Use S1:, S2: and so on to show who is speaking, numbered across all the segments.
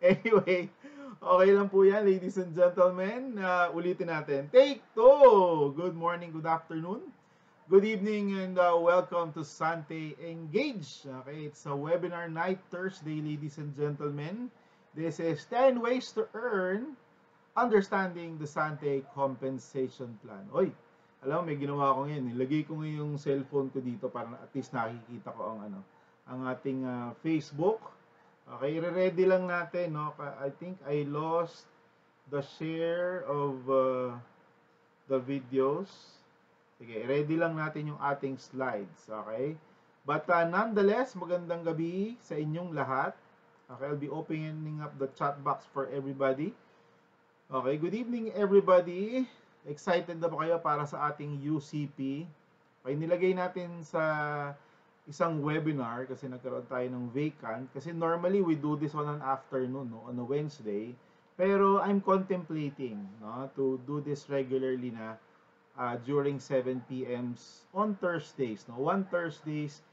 S1: Anyway, okay lang po yan, ladies and gentlemen. Ulitin natin. Take two! Good morning, good afternoon, good evening, and welcome to Sante Engage. Okay, it's a webinar night Thursday, ladies and gentlemen. This is 10 ways to earn understanding the Sante compensation plan. Oy, alam mo, may ginawa ko ngayon. Nilagay ko ngayon yung cellphone ko dito para at least nakikita ko ang ating Facebook. Okay, ready lang natin, no? I think I lost the share of the videos. Sige, ready lang natin yung ating slides, okay? But nonetheless, magandang gabi sa inyong lahat. Okay, I'll be opening up the chat box for everybody. Okay, good evening everybody. Excited na ba kayo para sa ating UCP? Okay, nilagay natin sa isang webinar kasi nagkaroon tayo ng vacant. Kasi normally we do this on an afternoon, no? On a Wednesday. Pero I'm contemplating, no, to do this regularly na during 7 p.m.s on Thursdays. No? One Thursdays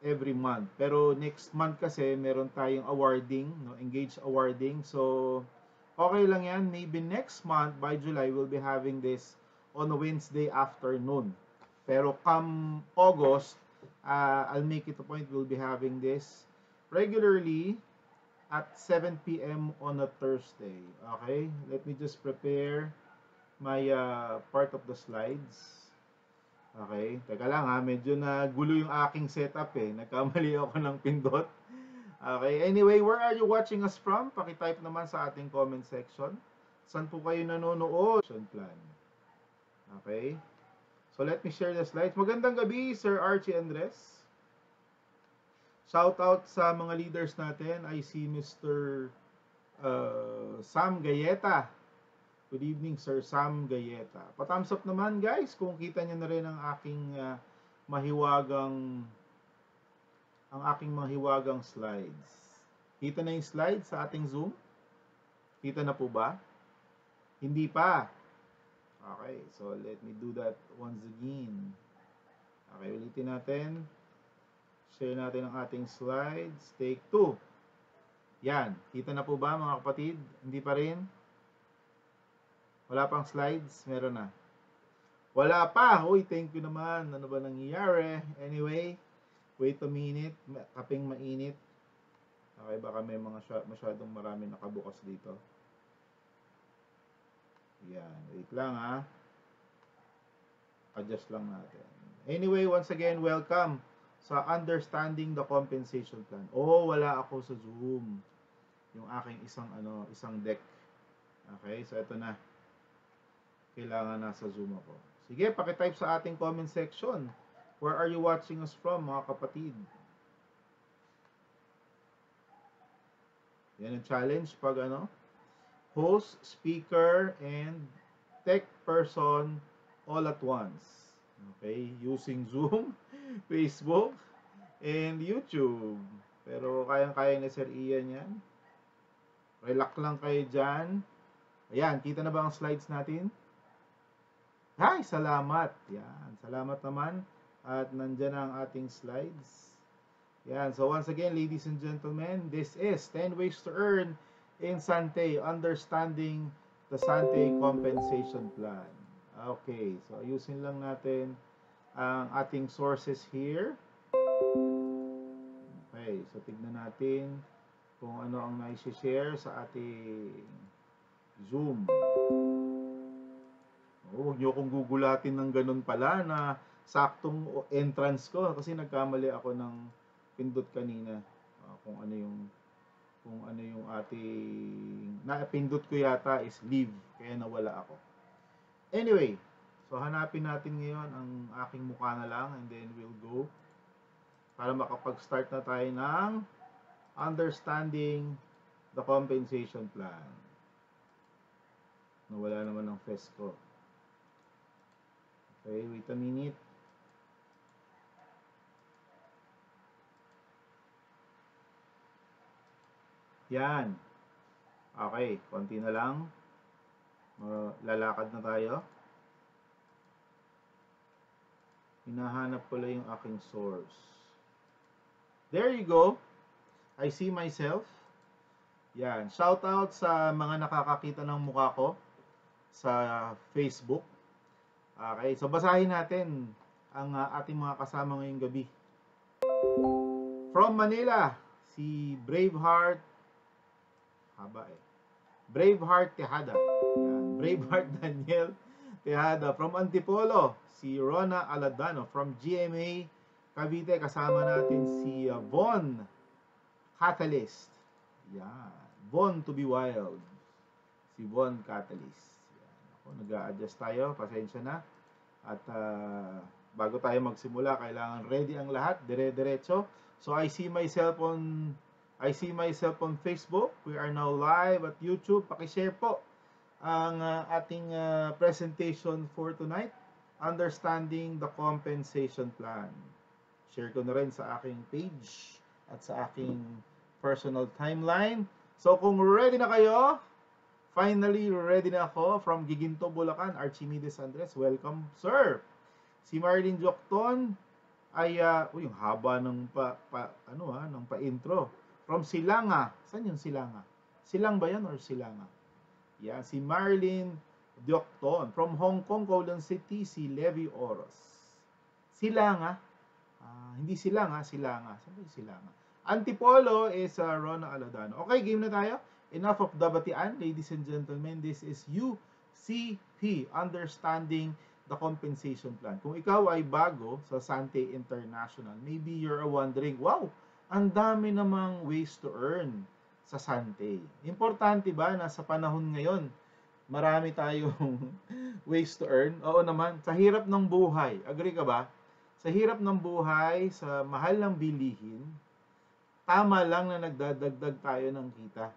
S1: every month. Pero next month kasi meron tayong awarding, no? Engage awarding. So, okay lang yan. Maybe next month, by July, we'll be having this on a Wednesday afternoon. Pero come August, I'll make it a point we'll be having this regularly at 7 p.m. on a Thursday. Okay? Let me just prepare my part of the slides. Okay? Teka lang ha, medyo nagulo yung aking setup eh. Nagkamali ako ng pindot. Okay, anyway, where are you watching us from? Paki-type naman sa ating comment section. Saan po kayo nanonood? Plan. Okay? So let me share the slides. Magandang gabi, Sir Archie Andres. Shout out sa mga leaders natin. I see Mr. Sam Gayeta. Good evening, Sir Sam Gayeta. Pa-thumbs up naman, guys, kung kita niyo na rin ang aking mahiwagang slides. Kita na yung slides sa ating Zoom? Kita na po ba? Hindi pa. Okay, so let me do that once again. Okay, ulitin natin. Share natin ang ating slides. Take 2. Yan. Kita na po ba, mga kapatid? Hindi pa rin? Wala pang slides? Meron na. Wala pa. Uy, thank you naman. Ano ba nangyayari? Anyway, wait a minute. Kaping mainit. Okay, baka may mga masyadong marami nakabukas dito. Yan. Wait lang ha. Adjust lang natin. Anyway, once again, welcome sa Understanding the Compensation Plan. Oh, wala ako sa Zoom. Yung aking isang deck. Okay, so ito na. Kailangan nasa Zoom ako. Sige, paki-type sa ating comment section. Where are you watching us from, mga kapatid? Yan ang challenge pag host, speaker, and tech person all at once. Okay, using Zoom, Facebook, and YouTube. Pero kayang-kaya ni Sir Ian yan. Relax lang kayo dyan. Ayan, kita na ba ang slides natin? Hi, salamat. Yan, salamat naman. At nandyan ang ating slides. Yan, so once again, ladies and gentlemen, this is 10 ways to earn in Sante, understanding the Sante compensation plan. Okay, so ayusin lang natin ang ating sources here. Okay, so tignan natin kung ano ang nai-share sa ating Zoom. Huwag nyo akong gugulatin ng ganun pala na saktong entrance ko kasi nagkamali ako ng pindot kanina. Kung ano yung ating napindot ko yata is leave, kaya nawala ako. Anyway, so hanapin natin ngayon ang aking mukha na lang and then we'll go para makapag-start na tayo ng understanding the compensation plan. Nawala naman ng face ko. Okay, wait a minute. Yan. Okay, konti na lang. Lalakad na tayo. Hinahanap ko lang yung aking source. There you go. I see myself. Yan. Shout out sa mga nakakakita ng mukha ko sa Facebook. Okay, so basahin natin ang ating mga kasama ngayong gabi. From Manila, si Braveheart, haba eh. Braveheart Tejada. Yan. Braveheart Daniel Tejada. From Antipolo, si Rona Aladano. From GMA Cavite, kasama natin si Von Catalyst. Yan. Von to be wild. Si Von Catalyst. Yan. Ako, nag-a-adjust tayo. Pasensya na. At bago tayo magsimula, kailangan ready ang lahat, dire-diretso. So I see myself on Facebook. We are now live at YouTube. Paki-share po ang ating presentation for tonight, Understanding the Compensation Plan. Share ko na rin sa aking page at sa aking personal timeline. So kung ready na kayo, finally, ready na ako from Giginto, Bulacan, Archimedes Andres. Welcome, sir. Si Marlene Jokton ay, yung haba ng ng pa-intro. From Silanga. Saan yung Silanga? Silang ba yan or Silanga? Yeah, si Marlene Jokton. From Hong Kong, Kowloon City, si Levi Oros. Silanga? Hindi Silanga, Silanga. Saan ba yung Silanga? Antipolo is Rona Aladano. Okay, game na tayo. Enough of dabatian, ladies and gentlemen. This is UCP, Understanding the Compensation Plan. Kung ikaw ay bago sa Sante International, maybe you're wondering, wow, ang dami namang ways to earn sa Sante. Importante ba na sa panahon ngayon, marami tayong ways to earn? Oo naman, sa hirap ng buhay. Agree ka ba? Sa hirap ng buhay, sa mahal ng bilihin, tama lang na nagdadagdag tayo ng kita.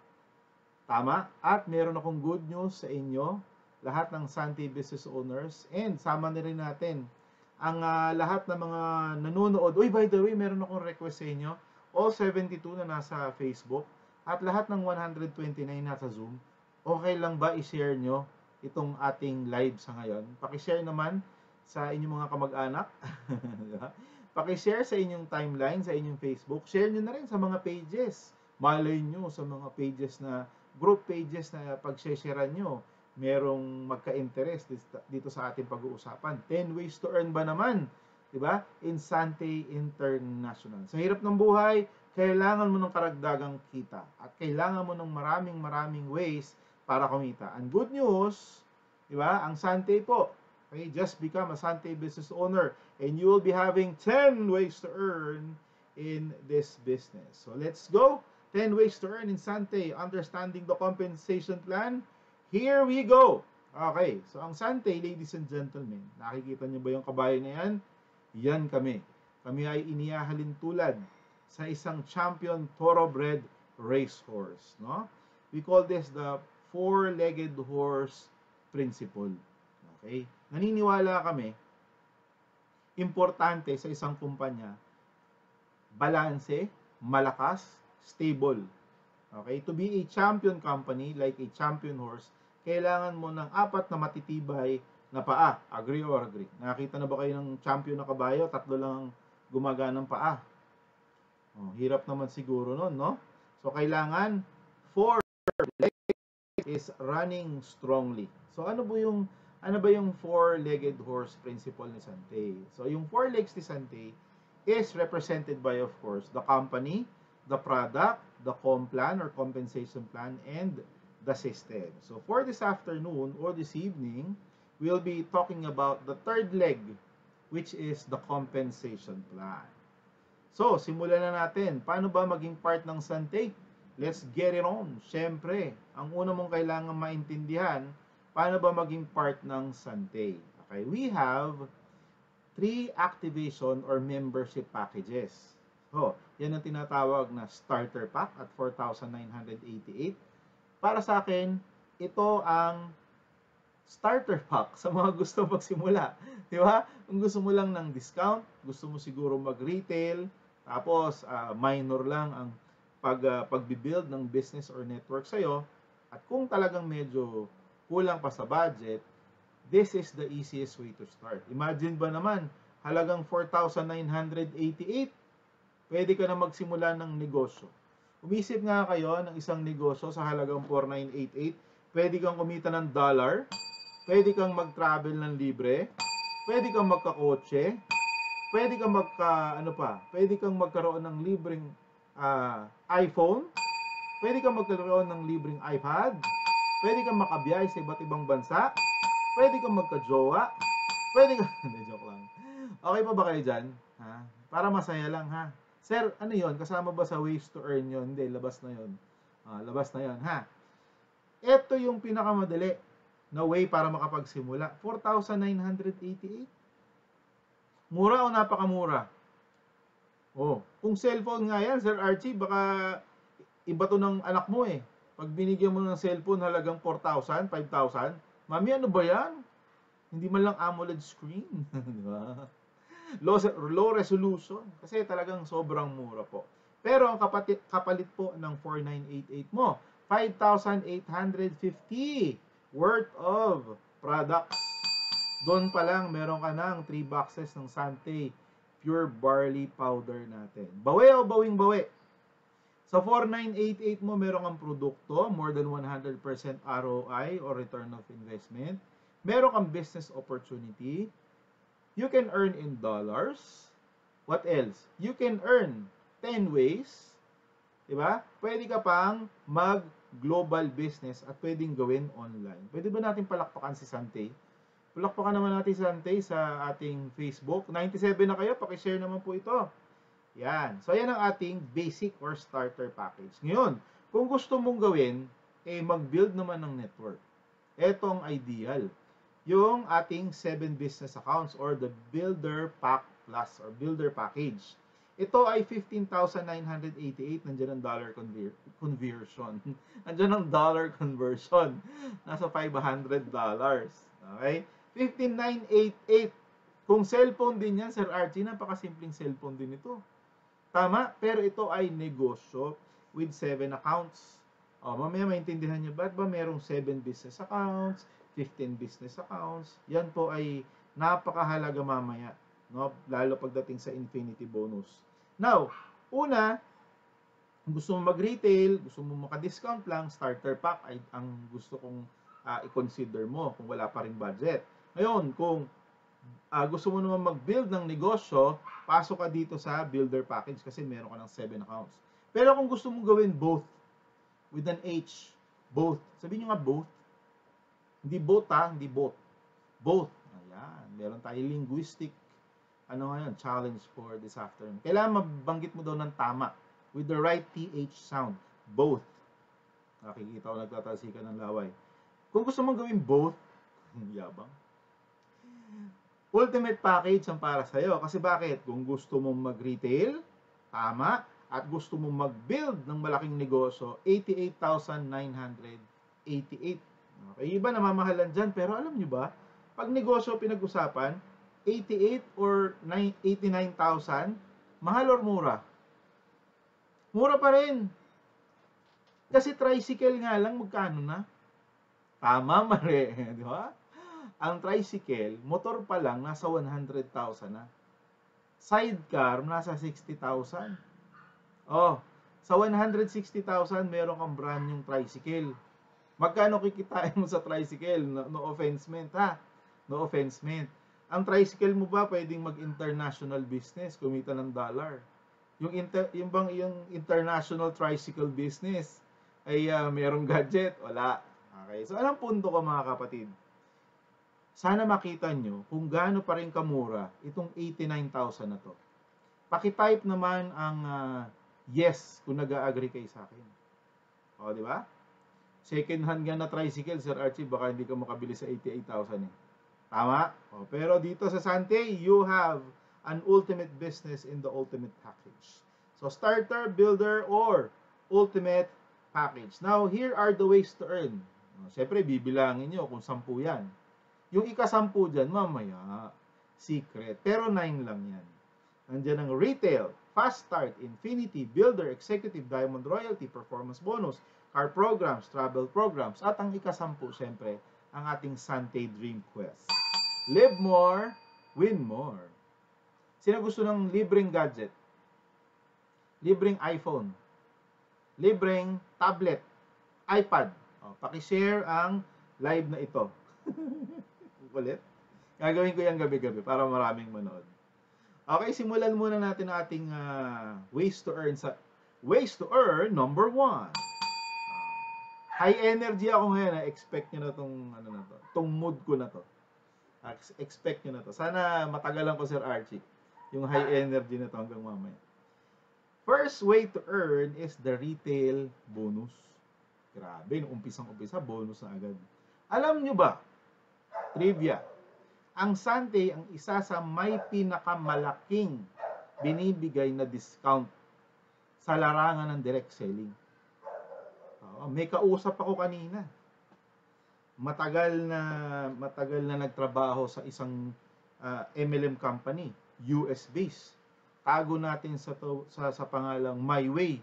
S1: Tama? At meron akong good news sa inyo, lahat ng Sante business owners, and sama na rin natin ang lahat ng mga nanonood. Uy, by the way, meron akong request sa inyo. All 72 na nasa Facebook at lahat ng 129 nasa Zoom. Okay lang ba i-share nyo itong ating live sa ngayon? Paki-share naman sa inyong mga kamag-anak. Paki-share sa inyong timeline, sa inyong Facebook. Share nyo na rin sa mga pages. Malay nyo sa mga pages na group pages na pag-share nyo, merong magka-interest dito sa ating pag-uusapan. 10 ways to earn ba naman? Diba? In Sante International. Sa hirap ng buhay, kailangan mo ng karagdagang kita. At kailangan mo ng maraming ways para kumita. And good news, diba? Ang Sante po, okay, just become a Sante business owner and you will be having 10 ways to earn in this business. So let's go. 10 ways to earn in Sante, Understanding the Compensation Plan. Here we go. Okay, so ang Sante, ladies and gentlemen, nakikita niyo ba yung kabayo na yan? Yan kami. Kami ay inihahalin tulad sa isang champion thoroughbred racehorse. No? We call this the four-legged horse principle. Okay? Naniniwala kami, importante sa isang kumpanya, balanse, malakas, stable. Okay? To be a champion company, like a champion horse, kailangan mo ng 4 na matitibay na paa. Agree or agree? Nakita na ba kayo ng champion na kabayo? 3 lang gumaganang paa. Hirap naman siguro nun, no? So, kailangan 4 legs is running strongly. So, ano ba yung four-legged horse principle ni Sante? So, yung 4 legs ni Sante is represented by, of course, the company, the product, the plan or compensation plan, and the system. So for this afternoon or this evening, we'll be talking about the third leg, which is the compensation plan. So, simulan na natin. Paano ba maging part ng Sante? Let's get it on. Siyempre, ang una mong kailangan maintindihan, paano ba maging part ng Sante? Okay, we have 3 activation or membership packages. So, yan ang tinatawag na starter pack at 4,988. Para sa akin, ito ang starter pack sa mga gusto magsimula. Di ba? Kung gusto mo lang ng discount, gusto mo siguro mag-retail, tapos minor lang ang pag-build ng business or network sa'yo, at kung talagang medyo kulang pa sa budget, this is the easiest way to start. Imagine ba naman, halagang 4,988, pwede ka na magsimula ng negosyo. Umisip nga kayo ng isang negosyo sa halagang 4988. Pwede kang kumita ng dollar, pwede kang mag-travel ng libre, pwede kang magkakotse, pwede kang pwede kang magkaroon ng libreng iPhone, pwede kang magkaroon ng libreng iPad, pwede kang makabiyahe sa iba't ibang bansa, pwede kang magka-jowa, pwede kang... Hindi, joke lang. Okay pa ba kayo dyan? Ha? Para masaya lang, ha? Sir, ano yon? Kasama ba sa ways to earn yon? Hindi, labas na yon. Labas na yon, ha? Ito yung pinakamadali na way para makapagsimula. 4,988. Mura o napakamura? Oh, kung cellphone nga yan, Sir Archie, baka iba to ng anak mo eh. Pag binigyan mo ng cellphone halagang 4,000, 5,000, mami, ano ba yan? Hindi man lang AMOLED screen. Di ba? Low resolution. Kasi talagang sobrang mura po. Pero ang kapalit po ng 4,988 mo, 5,850 worth of products. Doon pa lang, meron ka ng 3 boxes ng Sante Pure Barley Powder natin. Bawi o bawing-bawi? Sa 4,988 mo, meron kang produkto, more than 100% ROI or return of investment. Meron kang business opportunity. You can earn in dollars. What else? You can earn 10 ways. Diba? Pwede ka pang mag-global business at pwedeng gawin online. Pwede ba natin palakpakan si Sante? Palakpakan naman natin si Sante sa ating Facebook. 97 na kayo, pakishare naman po ito. Yan. So, yan ang ating basic or starter package. Ngayon, kung gusto mong gawin, mag-build naman ng network. Ito ang ideal. Yung ating 7 business accounts or the Builder Pack Plus or Builder Package. Ito ay 15,988. Nandiyan ang dollar conversion. Nandiyan ang dollar conversion. Nasa $500. Okay? 15,988. Kung cellphone din yan, Sir Archie, napakasimpleng cellphone din ito. Tama? Pero ito ay negosyo with 7 accounts. Mamaya maintindihan nyo, ba't ba merong 7 business accounts, 15 business accounts? Yan po ay napakahalaga mamaya, no? Lalo pagdating sa infinity bonus. Now, una, gusto mo mag-retail, gusto mo maka-discount lang, starter pack ay ang gusto kong i-consider mo kung wala pa ring budget. Ngayon, kung gusto mo naman mag-build ng negosyo, pasok ka dito sa builder package kasi meron ka ng 7 accounts. Pero kung gusto mong gawin both, with an H, both. Sabihin nyo nga both. Hindi both hindi both. Both. Ayan, meron tayong linguistic challenge for this afternoon. Kailangan mabanggit mo daw ng tama with the right TH sound. Both. Nakikita ko nagtatalsika ng laway. Kung gusto mong gawin both, yabang. Ultimate package ang para sa'yo. Kasi bakit? Kung gusto mong mag-retail, tama, at gusto mong mag-build ng malaking negosyo, 88,988. Okay, iba namamahalan dyan, pero alam nyo ba, pag negosyo pinag-usapan, 88 or 89,000, mahal or mura? Mura pa rin. Kasi tricycle nga lang, magkano na? Tama, mali. Di ba? Ang tricycle, motor pa lang, nasa 100,000 na. Sidecar, nasa 60,000. Sa 160,000, meron kang brand yung tricycle. Magkano kikitain mo sa tricycle? No offense meant, ha? No offense meant. Ang tricycle mo ba pwedeng mag-international business, kumita ng dollar? Yung international tricycle business ay merong gadget? Wala. Okay. So, anong punto ko mga kapatid? Sana makita nyo kung gaano pa rin kamura itong 89,000 na to. Paki-type naman ang yes kung nag-agree kayo sa akin. Di ba? Second hand nga na tricycle, Sir Archie, baka hindi ka makabili sa 88,000 eh. Tama? Pero dito sa Sante, you have an ultimate business in the ultimate package. So, starter, builder, or ultimate package. Now, here are the ways to earn. Siyempre, bibilangin nyo kung 10 yan. Yung ika-10 dyan, mamaya, secret. Pero 9 lang yan. Nandiyan ang retail, fast start, infinity, builder, executive, diamond royalty, performance bonus, car programs, travel programs, at ang ika-10, siyempre, ang ating Sante Dream Quest. Live more, win more. Sino gusto ng libreng gadget? Libreng iPhone. libreng tablet, iPad. O, paki-share ang live na ito. Ulit. Gagawin ko yan gabi-gabi para maraming manood. Okay, simulan muna natin ang ating ways to earn number 1. High energy ako ngayon. Expect nyo na tong mood ko na to. Expect nyo na to. Sana matagalan ko, Sir Archie, yung high energy na to hanggang mamaya. First way to earn is the retail bonus. Grabe, nung umpisang-umpisa, bonus na agad. Alam nyo ba, trivia, ang Sunday ang isa sa may pinakamalaking binibigay na discount sa larangan ng direct selling. May kausap ako kanina. Matagal na nagtrabaho sa isang MLM company, US based. Tago natin sa pangalang MyWay.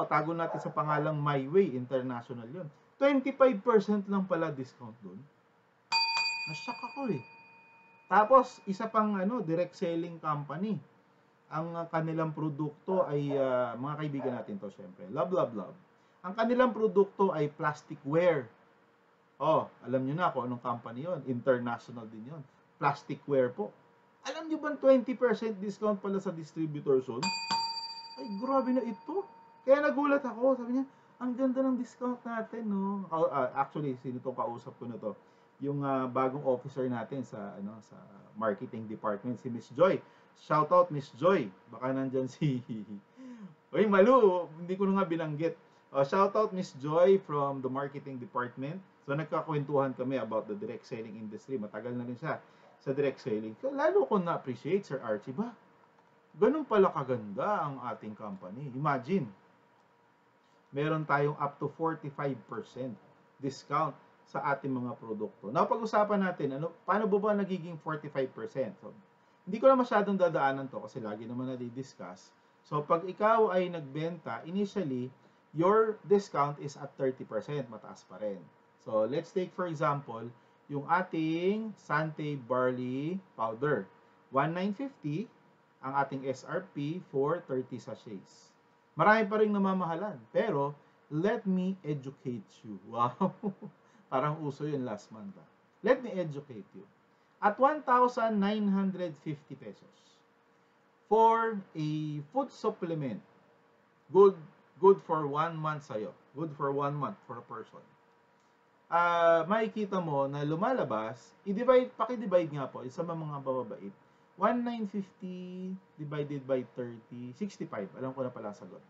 S1: Tago natin sa pangalang MyWay International 'yon. 25% lang pala discount doon. Na-shock ako eh. Tapos isa pang direct selling company. Ang kanilang produkto ay mga kaibigan natin to, syempre. Love. Ang kanilang produkto ay plasticware. Alam niyo na kung anong company 'yon. International din 'yon. Plasticware po. Alam niyo bang 20% discount pala sa distributor zone? Ay, grabe na ito. Kaya nagulat ako. Sabi niya, ang ganda ng discount natin, no? Actually, sino itong kausap ko na to? Yung bagong officer natin sa marketing department, si Miss Joy. Shout out, Miss Joy. Baka nandyan si... Uy, Malu, hindi ko na nga binanggit. Shout out, Miss Joy from the marketing department. So, nagkakwentuhan kami about the direct selling industry. Matagal na rin siya sa direct selling. Lalo ko na-appreciate, Sir Archie, ba? Ganun pala kaganda ang ating company. Imagine, meron tayong up to 45% discount sa ating mga produkto. Now, pag-usapan natin, paano ba nagiging 45%? So, hindi ko na masyadong dadaanan to kasi lagi naman na-discuss. So, pag ikaw ay nagbenta, initially, your discount is at 30%. Mataas pa rin. So, let's take for example, yung ating Sante Barley Powder. 1,950 ang ating SRP for 30 sachets. Marami pa rin namamahalan. Pero, let me educate you. Wow! Parang uso yun last month. Let me educate you. At 1,950 pesos for a food supplement, good for 1 month sa'yo. Good for 1 month for a person. Makikita mo na lumalabas, paki-divide nga po, isa mga bababait. 1,950 divided by 30, 65. Alam ko na pala sagot.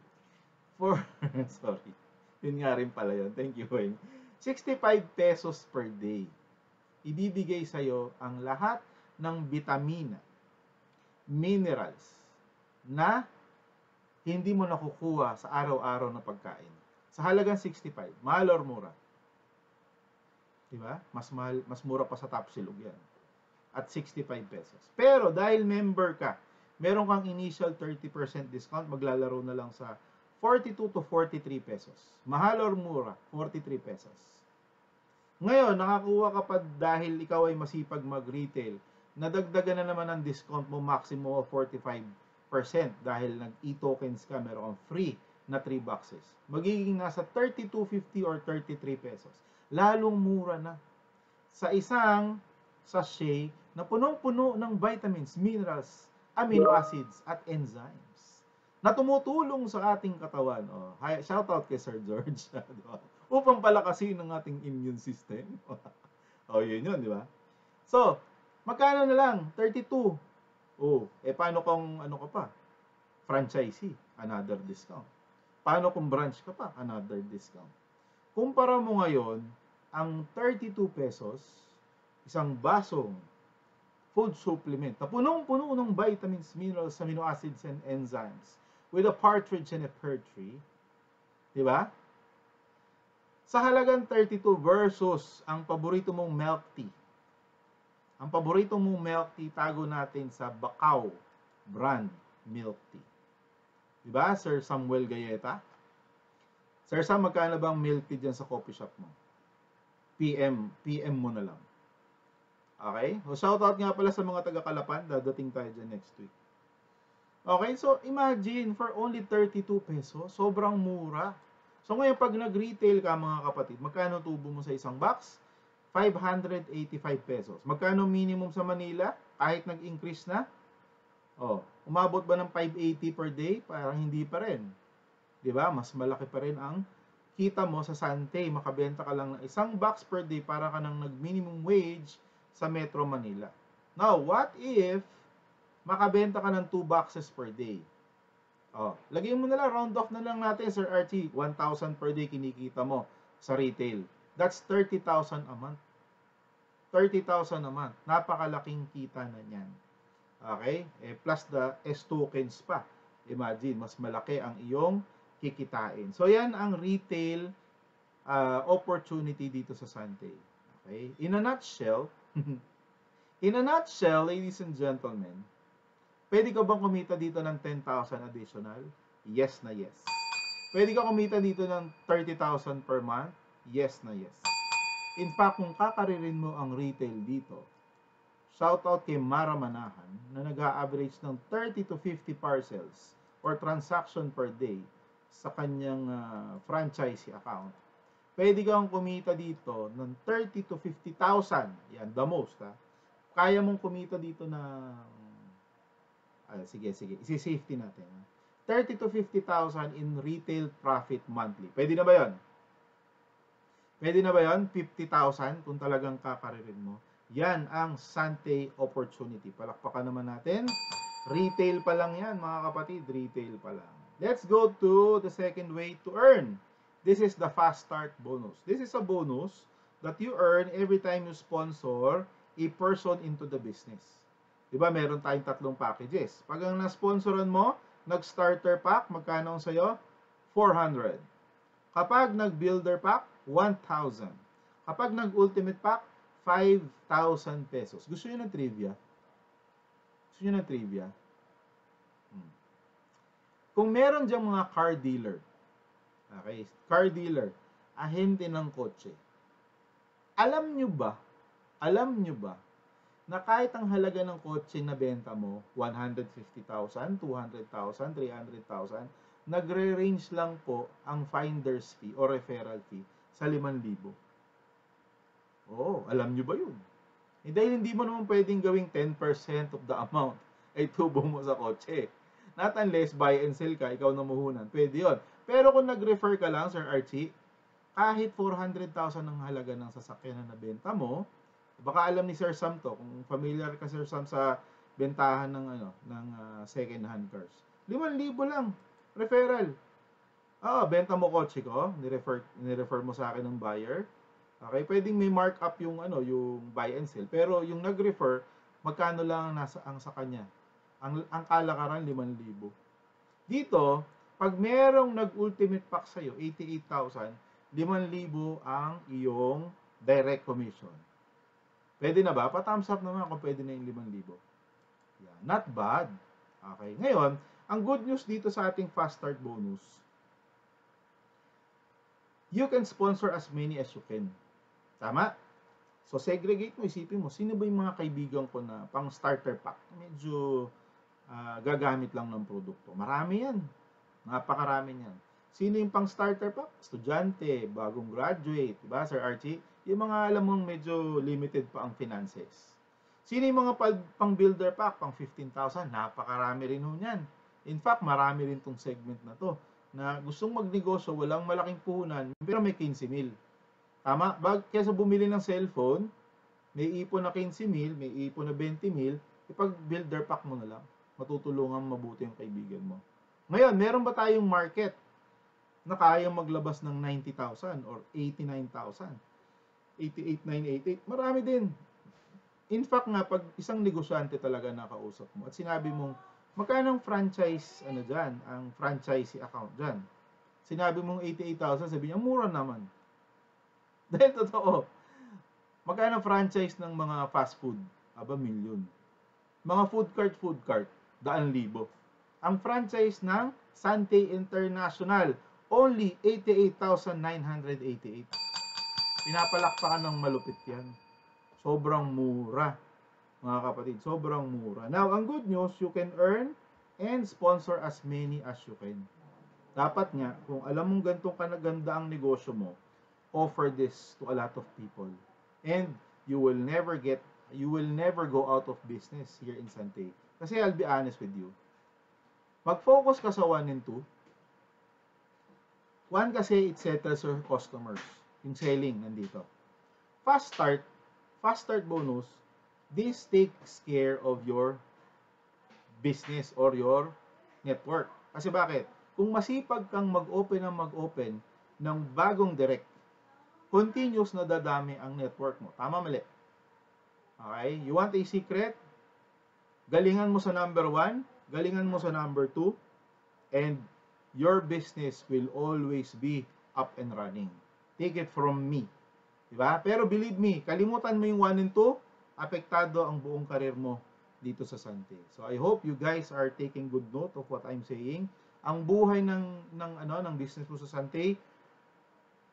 S1: Sorry. Yun nga rin pala yun. Thank you, Wayne. 65 pesos per day. Ibibigay sa'yo ang lahat ng vitamina, minerals, na hindi mo nakukuha sa araw-araw na pagkain. Sa halagang 65. Mahal or mura? Diba? Mas mura pa sa Top Silog yan. At 65 pesos. Pero dahil member ka, meron kang initial 30% discount, maglalaro na lang sa 42 to 43 pesos. Mahal or mura? 43 pesos. Ngayon, nakakuha ka pa dahil ikaw ay masipag mag-retail. Nadagdagan na naman ang discount mo, maximum of 45% dahil nag-e-tokens ka, meron kang free na 3 boxes. Magiging nasa 32.50 or 33 pesos. Lalong mura na. Sa isang sachet na punong-puno ng vitamins, minerals, amino acids, at enzymes na tumutulong sa ating katawan. Shout out kay Sir George. Upang palakasin ng ating immune system. Yun, di ba? So, magkano na lang? 32. Paano kung ka pa? Franchisee, another discount. Paano kung branch ka pa? Another discount. Kumpara mo ngayon, ang 32 pesos, isang basong food supplement na punong-puno ng vitamins, minerals, amino acids, and enzymes with a partridge and a pear tree, di ba? Sa halagang 32 versus ang paborito mong milk tea. Ang paborito mong milk tea, tago natin sa Bacau brand milk tea. Di ba, Sir Samuel Gayeta? Sir Sam, magkano bang milk tea dyan sa coffee shop mo? PM mo na lang. Okay? So, shoutout nga pala sa mga taga-Kalapan. Dadating tayo dyan next week. Okay, so imagine for only 32 pesos, sobrang mura. So ngayon pag nag-retail ka mga kapatid, magkano tubo mo sa isang box? 585 pesos. Magkano minimum sa Manila? Kahit nag-increase na? Oh, umabot ba ng 580 per day? Parang hindi pa rin. 'Di ba? Mas malaki pa rin ang kita mo sa Sante. Makabenta ka lang ng isang box per day para ka nang nag-minimum wage sa Metro Manila. Now, what if makabenta ka ng 2 boxes per day? Oh, lagyan mo na lang, round off na lang natin, Sir Archie. 1,000 per day kinikita mo sa retail. That's 30,000 a month. 30,000 a month. Napakalaking kita na niyan. Okay? Plus the S tokens pa. Imagine, mas malaki ang iyong kikitain. So, yan ang retail opportunity dito sa Sante. Okay? In a nutshell, ladies and gentlemen, pwede ka bang kumita dito ng 10,000 additional? Yes na yes. Pwede ka kumita dito ng 30,000 per month? Yes na yes. In fact, kung kakaririn mo ang retail dito, shoutout kay Mara Manahan na nag-a-average ng 30 to 50 parcels or transaction per day sa kanyang franchisee account. Pwede kang kumita dito ng 30 to 50,000. Yan, the most. Ha? Kaya mong kumita dito ng sige, isi-safety natin. 30 to 50,000 in retail profit monthly. Pwede na ba 'yon? Pwede na ba 'yon? 50,000 kung talagang kakaririn mo. Yan ang Sante opportunity. Palakpakan naman natin. Retail pa lang yan, mga kapatid. Retail pa lang. Let's go to the second way to earn. This is the fast start bonus. This is a bonus that you earn every time you sponsor a person into the business. Diba, meron tayong tatlong packages. Pag ang na-sponsoran mo, nag-starter pack, magkano ang sa'yo? 400. Kapag nag-builder pack, 1,000. Kapag nag-ultimate pack, 5,000 pesos. Gusto nyo ng trivia? Gusto nyo ng trivia? Kung meron dyang mga car dealer, okay, car dealer, ahente ng kotse, alam nyo ba na kahit ang halaga ng kotse na benta mo, 150,000, 200,000, 300,000, nagre-range lang po ang finder's fee o referral fee sa 5,000. Oo, alam nyo ba yun? Dahil hindi mo naman pwedeng gawing 10% of the amount ay tubo mo sa kotse. Not unless buy and sell ka, ikaw na muhunan. Pwede yun. Pero kung nag-refer ka lang, Sir Archie, kahit 400,000 ang halaga ng sasakyan na nabenta mo, baka alam ni Sir Sam to, kung familiar ka Sir Sam sa bentahan ng second hand cars. 5,000 lang, referral. Benta mo kotse ko, ni-refer mo sa akin ng buyer. Okay, pwedeng may markup yung yung buy and sell, pero yung nag-refer, magkano lang ang sa kanya? Ang kalakaran 5,000. Dito, pag merong nag-ultimate pack sa iyo, 88,000, 5,000 ang iyong direct commission. Pwede na ba? Pa-thumbs up naman kung pwede na yung 5,000. Yeah, not bad. Okay, ngayon, ang good news dito sa ating fast start bonus, you can sponsor as many as you can. Tama? So, segregate mo, isipin mo, sino ba yung mga kaibigan ko na pang starter pack? Medyo gagamit lang ng produkto. Marami yan. Napakarami yan. Sino yung pang starter pack? Estudyante, bagong graduate, diba, Sir Archie? Yung mga alam mong medyo limited pa ang finances. Sino yung mga pang builder pack? Pang 15,000? Napakarami rin ho yan. In fact, marami rin tong segment na to na gustong magnegosyo, walang malaking puhunan, pero may 15,000. Tama? Kesa bumili ng cellphone, may ipon na 15,000, may ipon na 20,000, ipag-builder pack mo na lang. Matutulungan mabuti yung kaibigan mo. Ngayon, meron ba tayong market na kayang maglabas ng 90,000 or 89,000? 88,988. Marami din. In fact nga, pag isang negosyante talaga nakausap mo at sinabi mong, magkano ang franchise, dyan, ang franchisee account dyan? Sinabi mong 88,000, sabi niya, mura naman. Dahil totoo, magkano franchise ng mga fast food? Million. Mga food cart, 100,000. Ang franchise ng Sante International, only 88,988. Pinapalakpakan ng malupit yan. Sobrang mura, mga kapatid. Sobrang mura. Now, ang good news, you can earn and sponsor as many as you can. Dapat nga, kung alam mong gantong kanaganda ang negosyo mo, offer this to a lot of people. And you will never go out of business here in Sante. Kasi I'll be honest with you. Mag-focus ka sa 1 and 2. 1 kasi it settles your customers. Yung selling nandito. Fast start bonus, this takes care of your business or your network. Kasi bakit? Kung masipag kang mag-open ng bagong direct, continuous na dadami ang network mo. Tama, mali? Okay? You want a secret? Galingan mo sa number 1, galingan mo sa number 2, and your business will always be up and running. Take it from me. Diba? Pero believe me, kalimutan mo yung 1 and 2, apektado ang buong karir mo dito sa Sante. So I hope you guys are taking good note of what I'm saying. Ang buhay ng business mo sa Sante,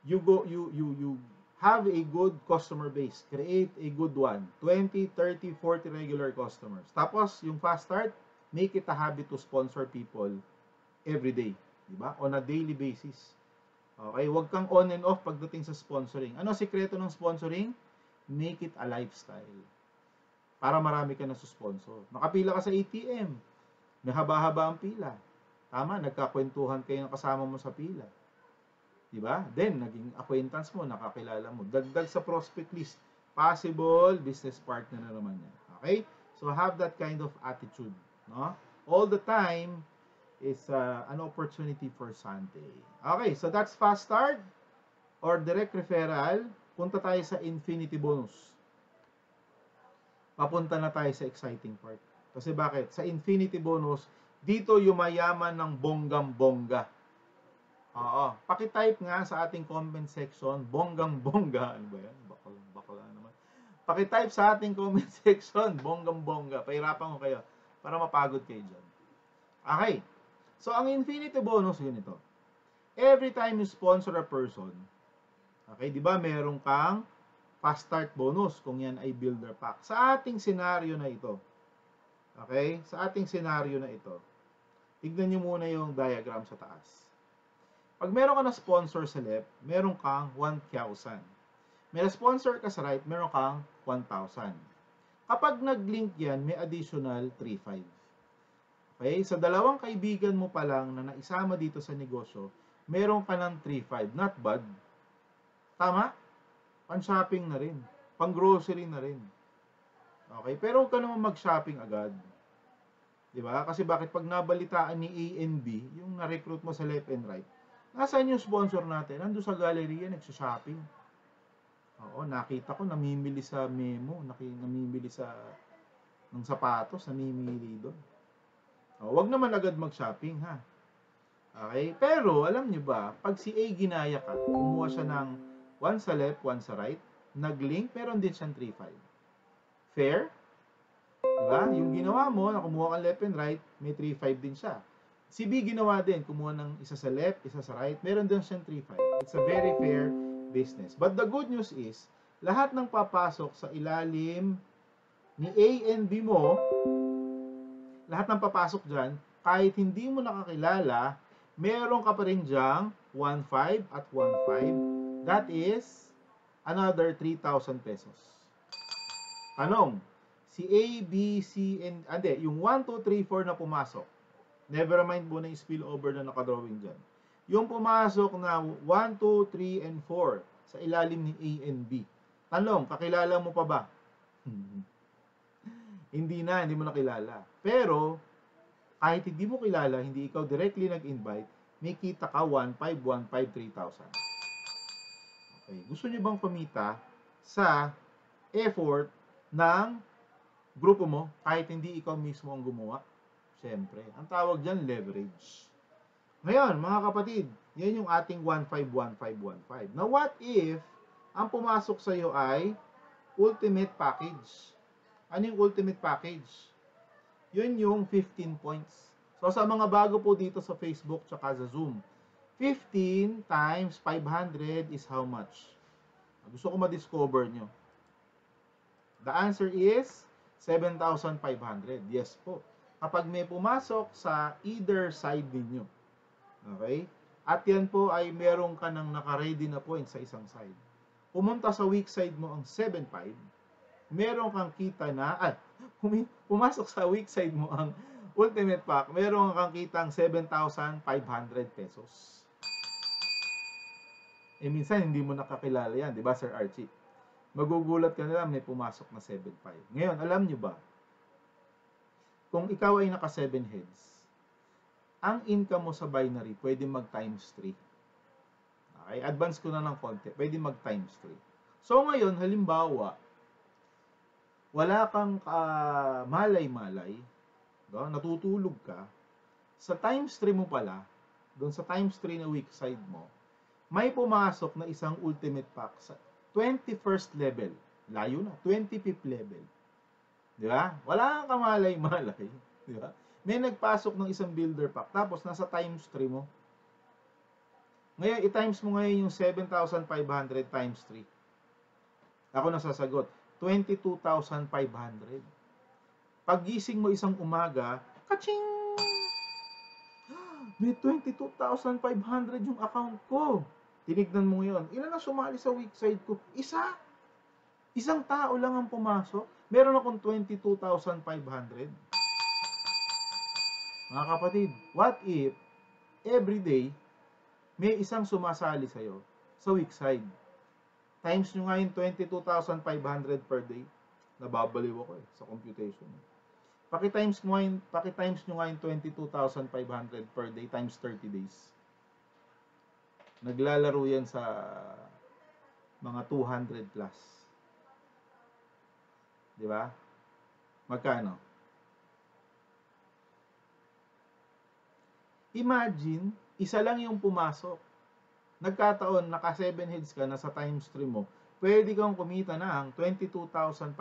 S1: you have a good customer base. Create a good one. 20, 30, 40 regular customers. Tapos, yung fast start, make it a habit to sponsor people every day. Diba? On a daily basis. Okay? Huwag kang on and off pagdating sa sponsoring. Ano ang sikreto ng sponsoring? Make it a lifestyle. Para marami ka na sponsor. Nakapila ka sa ATM. May haba-haba ang pila. Tama, nagkakwentuhan kayo ng kasama mo sa pila. Diba? Then, naging acquaintance mo, nakakilala mo. Dagdag sa prospect list. Possible business partner na naman yan. Okay? So, have that kind of attitude. No? All the time is an opportunity for Sante. Okay, so that's fast start or direct referral. Punta tayo sa infinity bonus. Papunta na tayo sa exciting part. Kasi bakit? Sa infinity bonus, dito yumayaman ng bonggang-bongga. Oo. Pakitype nga sa ating comment section, bonggang-bongga. Ano ba yan? Bakla naman. Pakitype sa ating comment section, bonggang-bongga. Pahirapan ko kayo para mapagod kayo dyan. Okay. So, ang infinity bonus, ganito. Every time you sponsor a person, okay, di ba meron kang fast start bonus kung yan ay builder pack. Sa ating senaryo na ito, okay, sa ating senaryo na ito, tignan nyo muna yung diagram sa taas. Pag meron ka na sponsor sa left, meron kang 1,000. May sponsor ka sa right, meron kang 1,000. Kapag nag-link yan, may additional 3,500. Okay? Sa dalawang kaibigan mo pa lang na naisama dito sa negosyo, meron ka ng 3,500. Not bad. Tama? Pan-shopping na rin. Pang-grocery na rin. Okay? Pero huwag ka naman mag-shopping agad. Diba? Kasi bakit pag nabalitaan ni A and B, yung na-recruit mo sa left and right, nasaan yung sponsor natin? Nandun sa galleria, nagsha-shopping. Oo, nakita ko, namimili sa Memo, namimili ng sapatos, namimili doon. Huwag naman agad mag-shopping, ha? Okay? Pero, alam nyo ba, pag si A ginaya ka, kumuha siya ng 1 sa left, 1 sa right, nag-link, meron din siyang 3,500. Fair? Diba? Yung ginawa mo, na kumuha ka left and right, may 3,500 din siya. Si B ginawa din, kumuha ng isa sa left, isa sa right, meron din siyang 3,500. It's a very fair business. But the good news is, lahat ng papasok sa ilalim ni A and B mo, lahat ng papasok dyan, kahit hindi mo nakakilala, meron ka pa rin dyang 1,500 at 1,500. That is another 3,000 pesos. Tanong, si A, B, C, and, yung 1, 2, 3, 4 na pumasok, never mind mo na yung spillover na nakadrawing dyan. Yung pumasok na 1, 2, 3, and 4 sa ilalim ni A and B. Tanong, kakilala mo pa ba? Hindi mo nakilala. Pero, kahit hindi mo kilala, hindi ikaw directly nag-invite, may kita ka 1,500, 1,500, 3,000. Okay. Gusto niyo bang kumita sa effort ng grupo mo, kahit hindi ikaw mismo ang gumawa? Siyempre. Ang tawag dyan, leverage. Ngayon, mga kapatid, yan yung ating 1,500, 1,500, 1,500. Now, what if ang pumasok sa iyo ay ultimate package? Ano yung ultimate package? Yun yung 15 points. So, sa mga bago po dito sa Facebook tsaka sa Zoom, 15 times 500 is how much? Gusto ko ma-discover nyo. The answer is 7,500. Yes po. kapag may pumasok sa either side ninyo. Okay? At yan po ay meron ka ng naka-ready na point sa isang side. Pumunta sa weak side mo ang 7.5, meron kang kita na, pumasok sa weak side mo ang ultimate pack, meron kang kitang 7,500 pesos. Eh minsan hindi mo nakakilala yan, di ba Sir Archie? Magugulat ka na lang may pumasok na 7.5. Ngayon, alam nyo ba, kung ikaw ay naka 7 heads, ang income mo sa binary pwede mag times 3. Okay, advance ko na ng konti, pwede mag times 3. So ngayon, halimbawa, wala kang malay-malay, natutulog ka, sa times 3 mo pala, doon sa times 3 na weak side mo, may pumasok na isang ultimate pack sa 21st level. Layo na, 25th level. Di ba? Wala kang kamalay-malay. Di ba? May nagpasok ng isang builder pack, tapos nasa times 3 mo. Ngayon, i-times mo ngayon yung 7,500 times 3. Ako nasasagot, 22,500. Paggising mo isang umaga, kaching! May 22,500 yung account ko. Tinignan mo ngayon, ilan ang sumali sa weak side ko? Isa! Isang tao lang ang pumasok. Meron akong 22,500. Mga kapatid, what if every day may isang sumasali sa'yo sa weak side? Times nyo nga yung 22,500 per day. Nababaliw ako sa computation. Paki-times nyo nga yung 22,500 per day times 30 days. Naglalaro yan sa mga 200 plus. Di ba? Magkano? Imagine, isa lang yung pumasok. Nagkataon, naka 7 heads ka, nasa times 3 mo, pwede kang kumita ng 22,500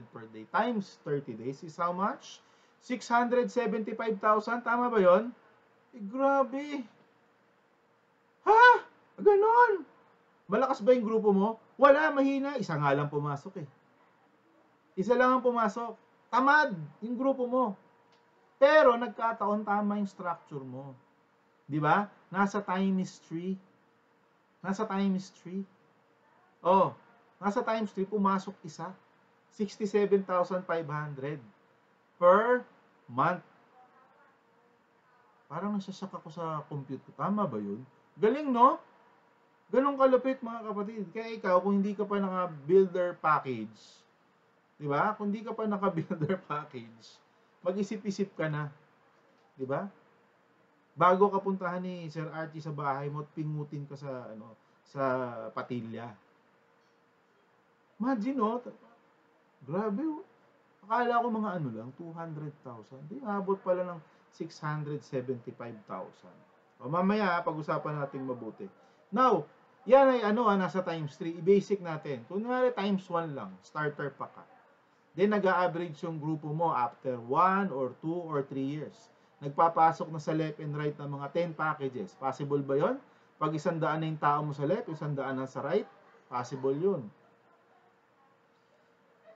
S1: per day. Times 30 days is how much? 675,000. Tama ba yon? Eh, grabe. Ha? Ganon. Malakas ba yung grupo mo? Wala, mahina. Isa nga lang pumasok eh. Isa lang ang pumasok. Tamad yung grupo mo. Pero nagkataon tama yung structure mo. Di ba? Nasa times 3. Nasa times 3. Oh, nasa times 3 pumasok isa. 67,500 per month. Parang nasasak ako sa compute ko. Tama ba yun? Galing, no? Ganong kalupit, mga kapatid. Kaya ikaw, kung hindi ka pa naka-builder package, di ba? Kung hindi ka pa naka-builder package, mag-isip-isip ka na. Di ba? Bago ka puntahan ni Sir Archie sa bahay mo at pingutin ka sa patilya. Imagine, no? Grabe, oh. Akala ko mga lang, 200,000. Di, abot pala ng 675,000. O, mamaya, pag-usapan natin mabuti. Now, yan ay nasa times 3. I-basic natin. Kung nga times 1 lang, starter pa ka. Then, nag-a-average yung grupo mo after 1 or 2 or 3 years. Nagpapasok na sa left and right ng mga 10 packages. Possible ba yon? Pag 100 na yung tao mo sa left, 100 na sa right, possible yun.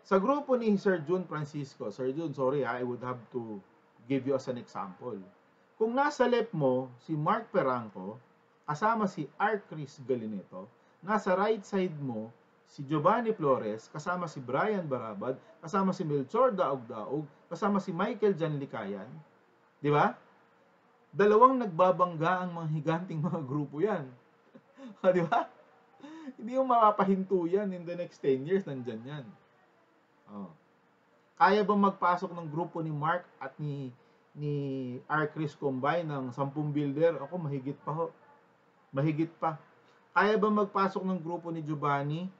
S1: Sa grupo ni Sir Jun Francisco, Sir Jun, sorry I would have to give you as an example. Kung nasa left mo, si Mark Peranco, kasama si R. Chris Galineto, nasa right side mo, si Giovanni Flores, kasama si Brian Barabad, kasama si Melchor Daog-Daog, kasama si Michael Janlikayan, di ba? Dalawang nagbabangga ang mga higanting mga grupo yan. Di ba? Hindi mo mapapahinto yan in the next 10 years, nandyan yan. Oh. Kaya ba magpasok ng grupo ni Mark at ni R. Chris combine ng 10 builder? Ako, mahigit pa ho. Mahigit pa. Kaya ba magpasok ng grupo ni Giovanni,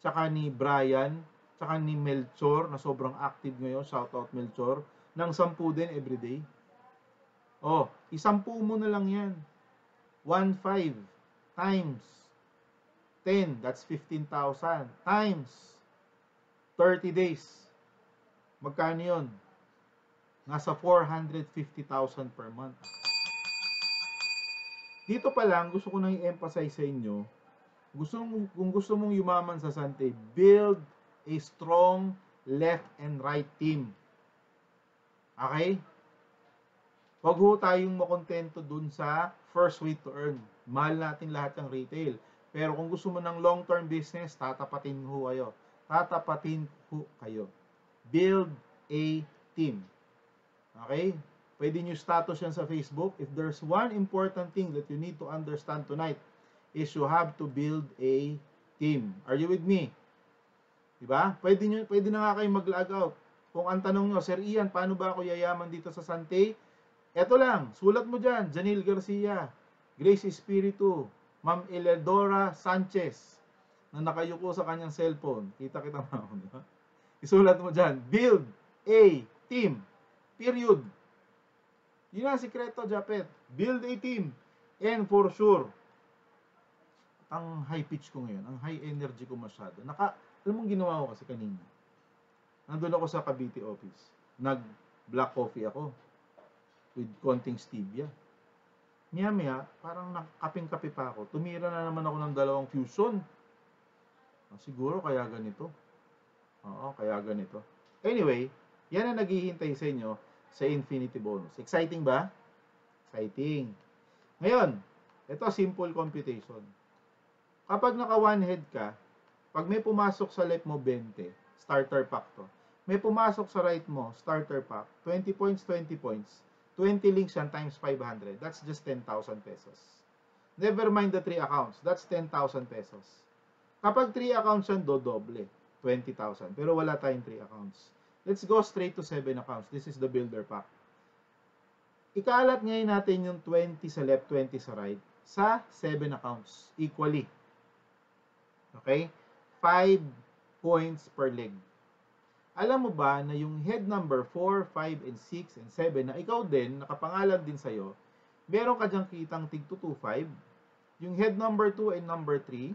S1: tsaka ni Brian, tsaka ni Melchor, na sobrang active ngayon, shoutout Melchor, ng 10 din everyday? Oh, isampu mo na lang yan. 1.5 times 10, that's 15,000 times 30 days. Magkano yun? Nasa 450,000 per month. Dito pa lang, gusto ko nang i-emphasize sa inyo, kung gusto mong yumaman sa Sante, build a strong left and right team. Okay? Huwag ho tayong makontento dun sa first way to earn. Mahal natin lahat ng retail. Pero kung gusto mo ng long-term business, tatapatin ho kayo. Tatapatin ho kayo. Build a team. Okay? Pwede nyo status yan sa Facebook. If there's one important thing that you need to understand tonight, is you have to build a team. Are you with me? Diba? Pwede na nga kayong mag-log out. Kung ang tanong nyo, Sir Ian, paano ba ako yayaman dito sa Sante? Eto lang, sulat mo dyan, Janil Garcia, Grace Espiritu, Ma'am Eledora Sanchez, na nakayuko sa kanyang cellphone. Kita-kita mo. Diba? Isulat mo dyan, build a team. Period. Yun ang sikreto, Japet. Build a team. And for sure, ang high pitch ko ngayon, ang high energy ko masyado. Alam mong ginawa ko kasi kanina. Nandun ako sa Cavite office. Nag-black coffee ako with konting stevia. Maya-maya, parang nakaping-kape pa ako. Tumira na naman ako ng 2 fusion. Siguro kaya ganito. Oo, kaya ganito. Anyway, yan ang naghihintay sa inyo sa Infinity Bonus. Exciting ba? Exciting. Ngayon, ito simple computation. Kapag naka one head ka, pag may pumasok sa left mo 20, starter pack to. May pumasok sa right mo, starter pack, 20 points, 20 points. 20 links yan times 500. That's just 10,000 pesos. Never mind the 3 accounts. That's 10,000 pesos. Kapag 3 accounts yan, dodoble. 20,000. Pero wala tayong 3 accounts. Let's go straight to 7 accounts. This is the builder pack. Ikalat ngayon natin yung 20 sa left, 20 sa right sa 7 accounts. Equally. Okay? 5 points per leg. Alam mo ba na yung head number 4, 5, and 6, and 7 na ikaw din, nakapangalan din sa'yo, meron ka dyang kitang tig 225. Yung head number 2 and number 3,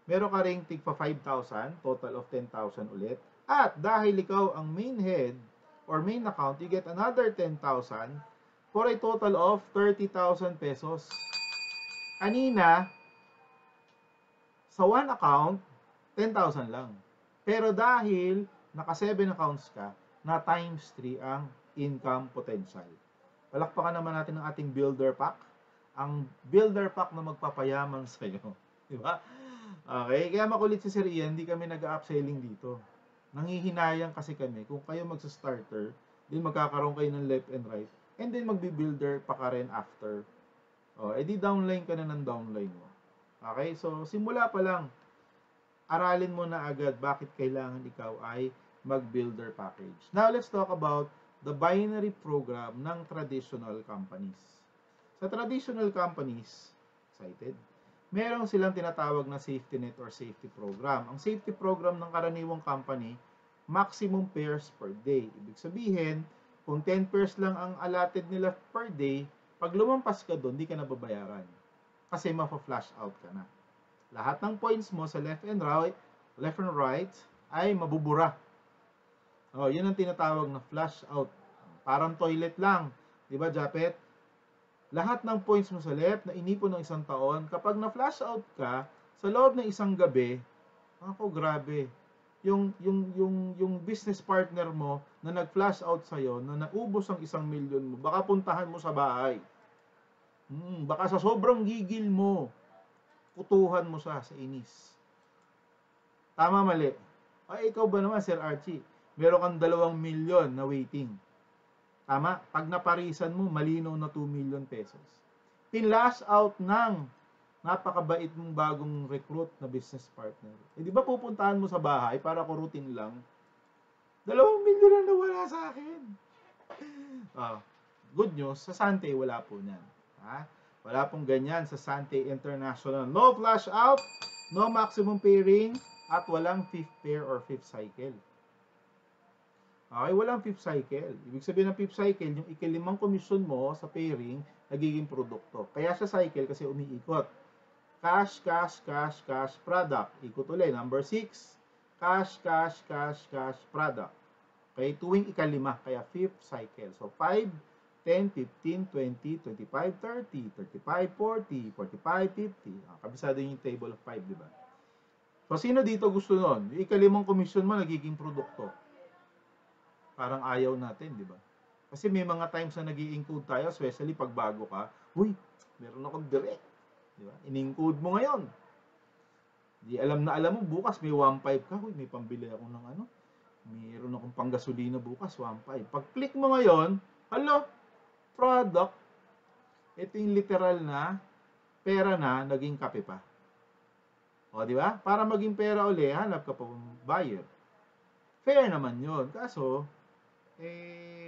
S1: meron ka ring tig pa 5,000, total of 10,000 ulit. At dahil ikaw ang main head or main account, you get another 10,000 for a total of 30,000 pesos. Kanina, sa one account, 10,000 lang. Pero dahil naka 7 accounts ka, na times 3 ang income potential. Palakpakan naman natin ang ating builder pack. Ang builder pack na magpapayaman sa iyo. Di ba? Okay, kaya makulit si Sir Ian, hindi kami nag-upselling dito. Nanghihinayang kasi kami, kung kayo magsa-starter, din magkakaroon kayo ng left and right, and then magbi-builder pa ka rin after. Edi downline ka na ng downline mo. Okay, so simula pa lang, aralin mo na agad bakit kailangan ikaw ay mag-builder package. Now, let's talk about the binary program ng traditional companies. Sa traditional companies, excited, meron silang tinatawag na safety net or safety program. Ang safety program ng karaniwang company, maximum pairs per day. Ibig sabihin, kung 10 pairs lang ang allotted nila per day, pag lumampas ka doon, di ka nababayaran. Kasi ma-flash out ka na. Lahat ng points mo sa left and right ay mabubura. Yun ang tinatawag na flash out. Parang toilet lang. Diba, Japet? Lahat ng points mo sa left na inipon ng isang taon, kapag na-flash out ka, sa loob ng isang gabi, grabe. Yung business partner mo na nag-flash out sa'yo, na naubos ang 1 milyon mo, baka puntahan mo sa bahay. Baka sa sobrang gigil mo, putuhan mo sa inis. Tama, mali? Ay, ikaw ba naman, Sir Archie? Meron kang 2 milyon na waiting. Tama? Pag naparisan mo, malinaw na 2 million pesos. Pinlash out ng napakabait mong bagong recruit na business partner. Di ba pupuntahan mo sa bahay para kurutin lang? 2 milyon na nawala sa akin. Good news, sa Sante, wala po niyan. Wala pong ganyan sa Sante International. No flash out, no maximum pairing, at walang 5th pair or 5th cycle. Okay, walang 5th cycle. Ibig sabihin ng 5th cycle, yung ika-5 komisyon mo sa pairing, nagiging produkto. Kaya siya cycle kasi umiikot. Cash, cash, cash, cash, product. Ikot ulit. Number 6, cash, cash, cash, cash, product. Okay, tuwing ika-5, kaya 5th cycle. So, 5, 10, 15, 20, 25, 30, 35, 40, 45, 50. Kabisado yung table of 5, di ba? So, sino dito gusto nun? Yung ika-5 komisyon mo, nagiging produkto. Parang ayaw natin, di ba? Kasi may mga times na nag-i-include tayo, especially pag bago ka, uy, meron akong direct. Di ba? In-include mo ngayon. Di alam na alam mo, bukas may 1.5 ka, uy, may pambili ako ng ano, meron akong panggasolina bukas, 1.5. Pag click mo ngayon, hello, product, ito yung literal na pera na naging kape pa. O, di ba? Para maging pera uli, hanap ka pa buyer. Fair naman yun. Kaso,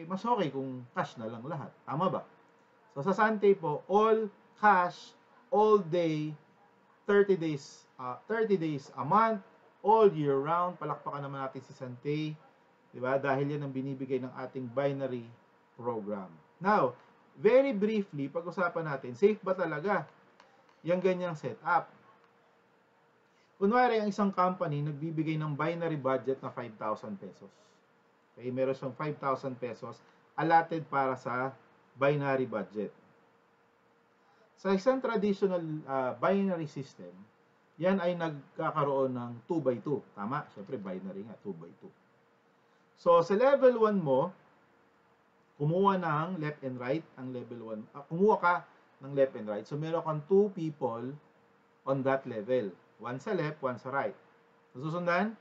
S1: mas okay kung cash na lang lahat. Tama ba? So, sa Sante po, all cash, all day, 30 days, 30 days a month, all year round. Palakpakan naman natin si Sante. Di ba? Dahil yan ang binibigay ng ating binary program. Now, very briefly, pag-usapan natin, safe ba talaga yung ganyang setup? Kunwari, ang isang company nagbibigay ng binary budget na 5,000 pesos. Okay, meron siyang 5,000 pesos allotted para sa binary budget. Sa isang traditional binary system, yan ay nagkakaroon ng 2 by 2. Tama? Siyempre, binary nga, 2 by 2. So, sa level 1 mo, kumuha ng left and right, ang level 1. Kumuha ka ng left and right. So, meron kang 2 people on that level. One sa left, one sa right. Susundan?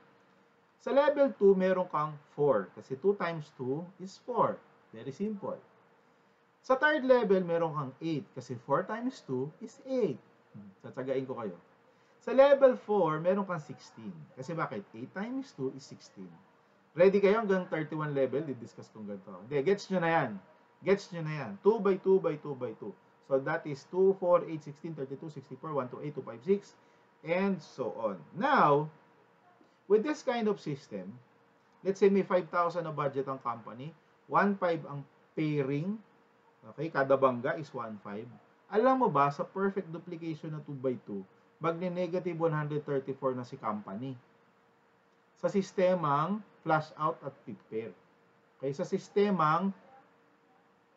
S1: Sa level 2, meron kang 4. Kasi 2 times 2 is 4. Very simple. Sa third level, meron kang 8. Kasi 4 times 2 is 8. Tatsagain ko kayo. Sa level 4, meron kang 16. Kasi bakit? 8 times 2 is 16. Ready kayo hanggang 31 level? Didiscuss kong ganito. Hindi, gets nyo na yan. Gets nyo na yan. 2 by 2 by 2 by 2. So, that is 2, 4, 8, 16, 32, 64, 1, 2, 8, 2, 5, 6, and so on. Now, with this kind of system, let's say may 5,000 na budget ang company, 1.5 ang pairing, okay, kada bangga is 1.5. Alam mo ba, sa perfect duplication na 2 by 2, magne-negative 134 na si company. Sa sistemang flash out at pip pair. Okay, sa sistemang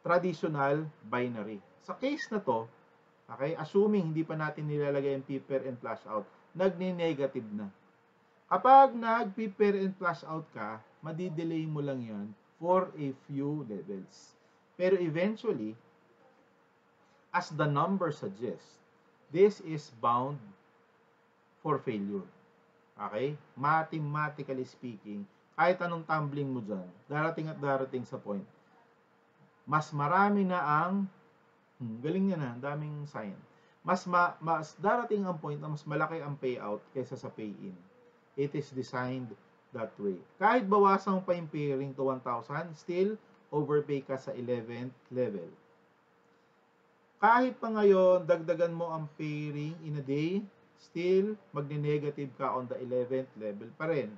S1: traditional binary. Sa case na to, okay, assuming hindi pa natin nilalagay ang pip pair and flash out, nagne-negative na. Kapag nag-pip pair and flash out ka, madidelay mo lang yan for a few levels. Pero eventually, as the number suggests, this is bound for failure. Okay? Mathematically speaking, kahit anong tumbling mo dyan, darating at darating sa point, mas marami na ang, galing niya na, daming sign. Mas darating ang point na mas malaki ang payout kaysa sa pay-in. It is designed that way. Kahit bawasan mo pa yung pairing to 1,000, still overpay ka sa 11th level. Kahit pa ngayon, dagdagan mo ang pairing in a day, still magne-negative ka on the 11th level pa rin.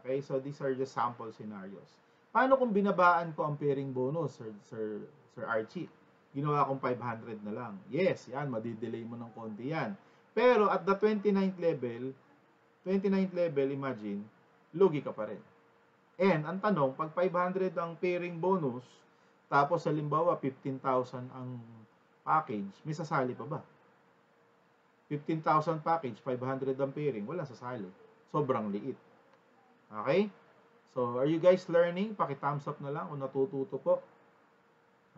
S1: Okay, so these are just sample scenarios. Paano kung binabaan ko ang pairing bonus, Sir Archie? Ginawa kong 500 na lang. Yes, yan, madidelay mo ng konti yan. Pero at the 29th level, imagine, lugi ka pa rin. And ang tanong, pag 500 ang pairing bonus, tapos halimbawa 15,000 ang package, may sasali pa ba? 15,000 package, 500 ang pairing, wala sasali. Sobrang liit. Okay? So, are you guys learning? Paki-thumbs up na lang kung natututo po.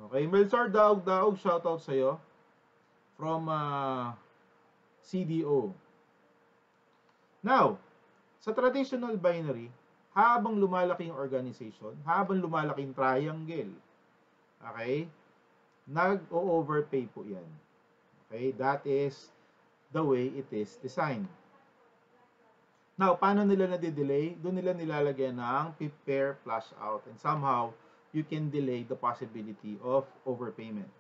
S1: Okay, Melchor Daog, shoutout sa'yo from CDO. Now, sa traditional binary, habang lumalaki yung organization, habang lumalaki yung triangle, okay, nag-overpay po yan. Okay, that is the way it is designed. Now, paano nila nade-delay? Doon nila nilalagyan ng pip pair flash out and somehow you can delay the possibility of overpayment.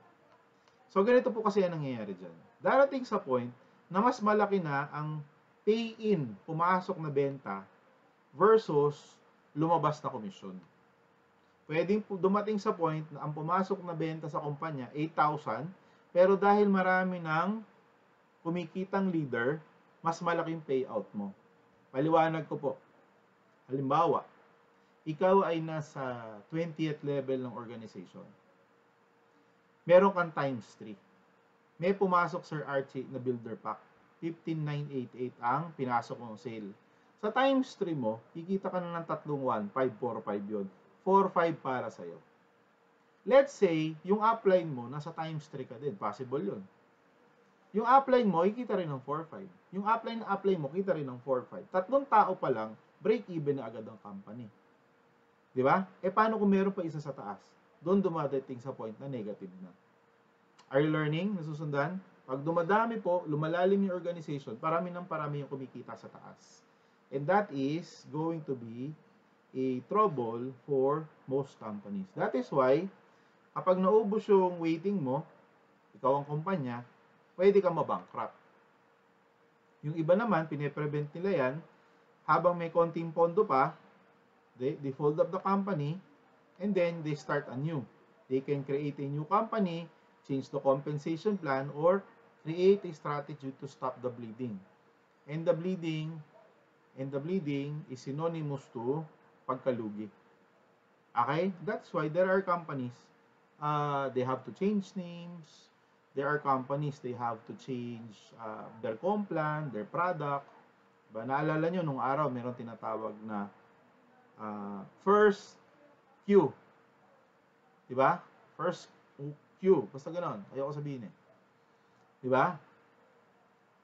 S1: So, ganito po kasi ang nangyayari dyan. Darating sa point na mas malaki na ang pay-in, pumasok na benta versus lumabas na komisyon. Pwedeng dumating sa point na ang pumasok na benta sa kumpanya, 8,000, pero dahil marami ng kumikitang leader, mas malaking payout mo. Paliwanag ko po. Halimbawa, ikaw ay nasa 20th level ng organization. Meron kang times 3. May pumasok, Sir Archie, na builder pack. 15,988 ang pinasok mong sale. Sa times 3 mo, kikita ka na ng tatlong 1, 5, 4, 5 yun. 4, 5 para sa'yo. let's say, yung upline mo, nasa times 3 ka din. Possible yun. Yung upline mo, ikita rin ng 4-5. Yung upline mo, kita rin ng 4-5. Tatlong tao pa lang, break even na agad ang company. Di ba? Paano kung meron pa isa sa taas? Doon dumadating sa point na negative na. Are you learning? Nasusundan? Pag dumadami po, lumalalim yung organization, parami yung kumikita sa taas. And that is going to be a trouble for most companies. That is why, kapag naubos yung waiting mo, ikaw ang kumpanya, pwede kang mabankrupt. Yung iba naman, pine-prevent nila yan, habang may konting pondo pa, they fold up the company, and then they start anew. They can create a new company, change the compensation plan, or create a strategy to stop the bleeding. And the bleeding is synonymous to pagkalugi. Okay? That's why there are companies, they have to change names. There are companies, they have to change their comp plan, their product. Diba? Naalala nyo, nung araw, meron tinatawag na first Q. Diba? First Q. Basta ganon. Ayoko sabihin eh. Diba?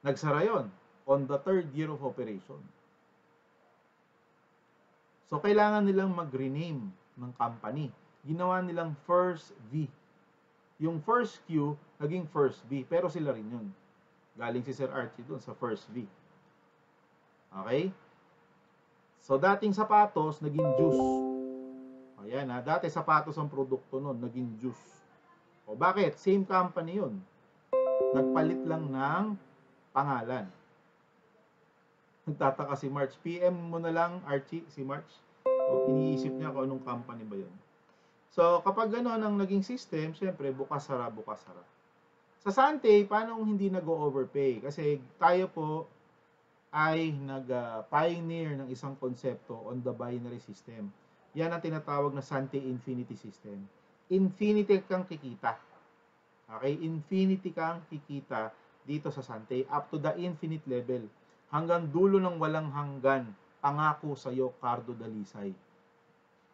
S1: Nagsara yon on the 3rd year of operation. So, kailangan nilang mag-rename ng company. Ginawa nilang first V. Yung first Q, naging first B. Pero sila rin yun. Galing si Sir Archie doon sa first V. Okay? So, dating sapatos, naging juice. Ayan ha. Dati sapatos ang produkto nun, naging juice. O bakit? Same company yun. Nagpalit lang ng pangalan. Nagtataka si March. PM mo na lang, Archie, si March. O iniisip niya kung anong company ba yun. So, kapag gano'n ang naging system, syempre, bukas-sara. Sa Sante, paano kung hindi nag-overpay? Kasi tayo po ay nag-pioneer ng isang konsepto on the binary system. Yan ang tinatawag na Sante Infinity System. Infinity kang kikita. Okay? Infinity kang kikita dito sa Sante. Up to the infinite level. Hanggang dulo ng walang hanggan. Pangako sa'yo, Cardo Dalisay.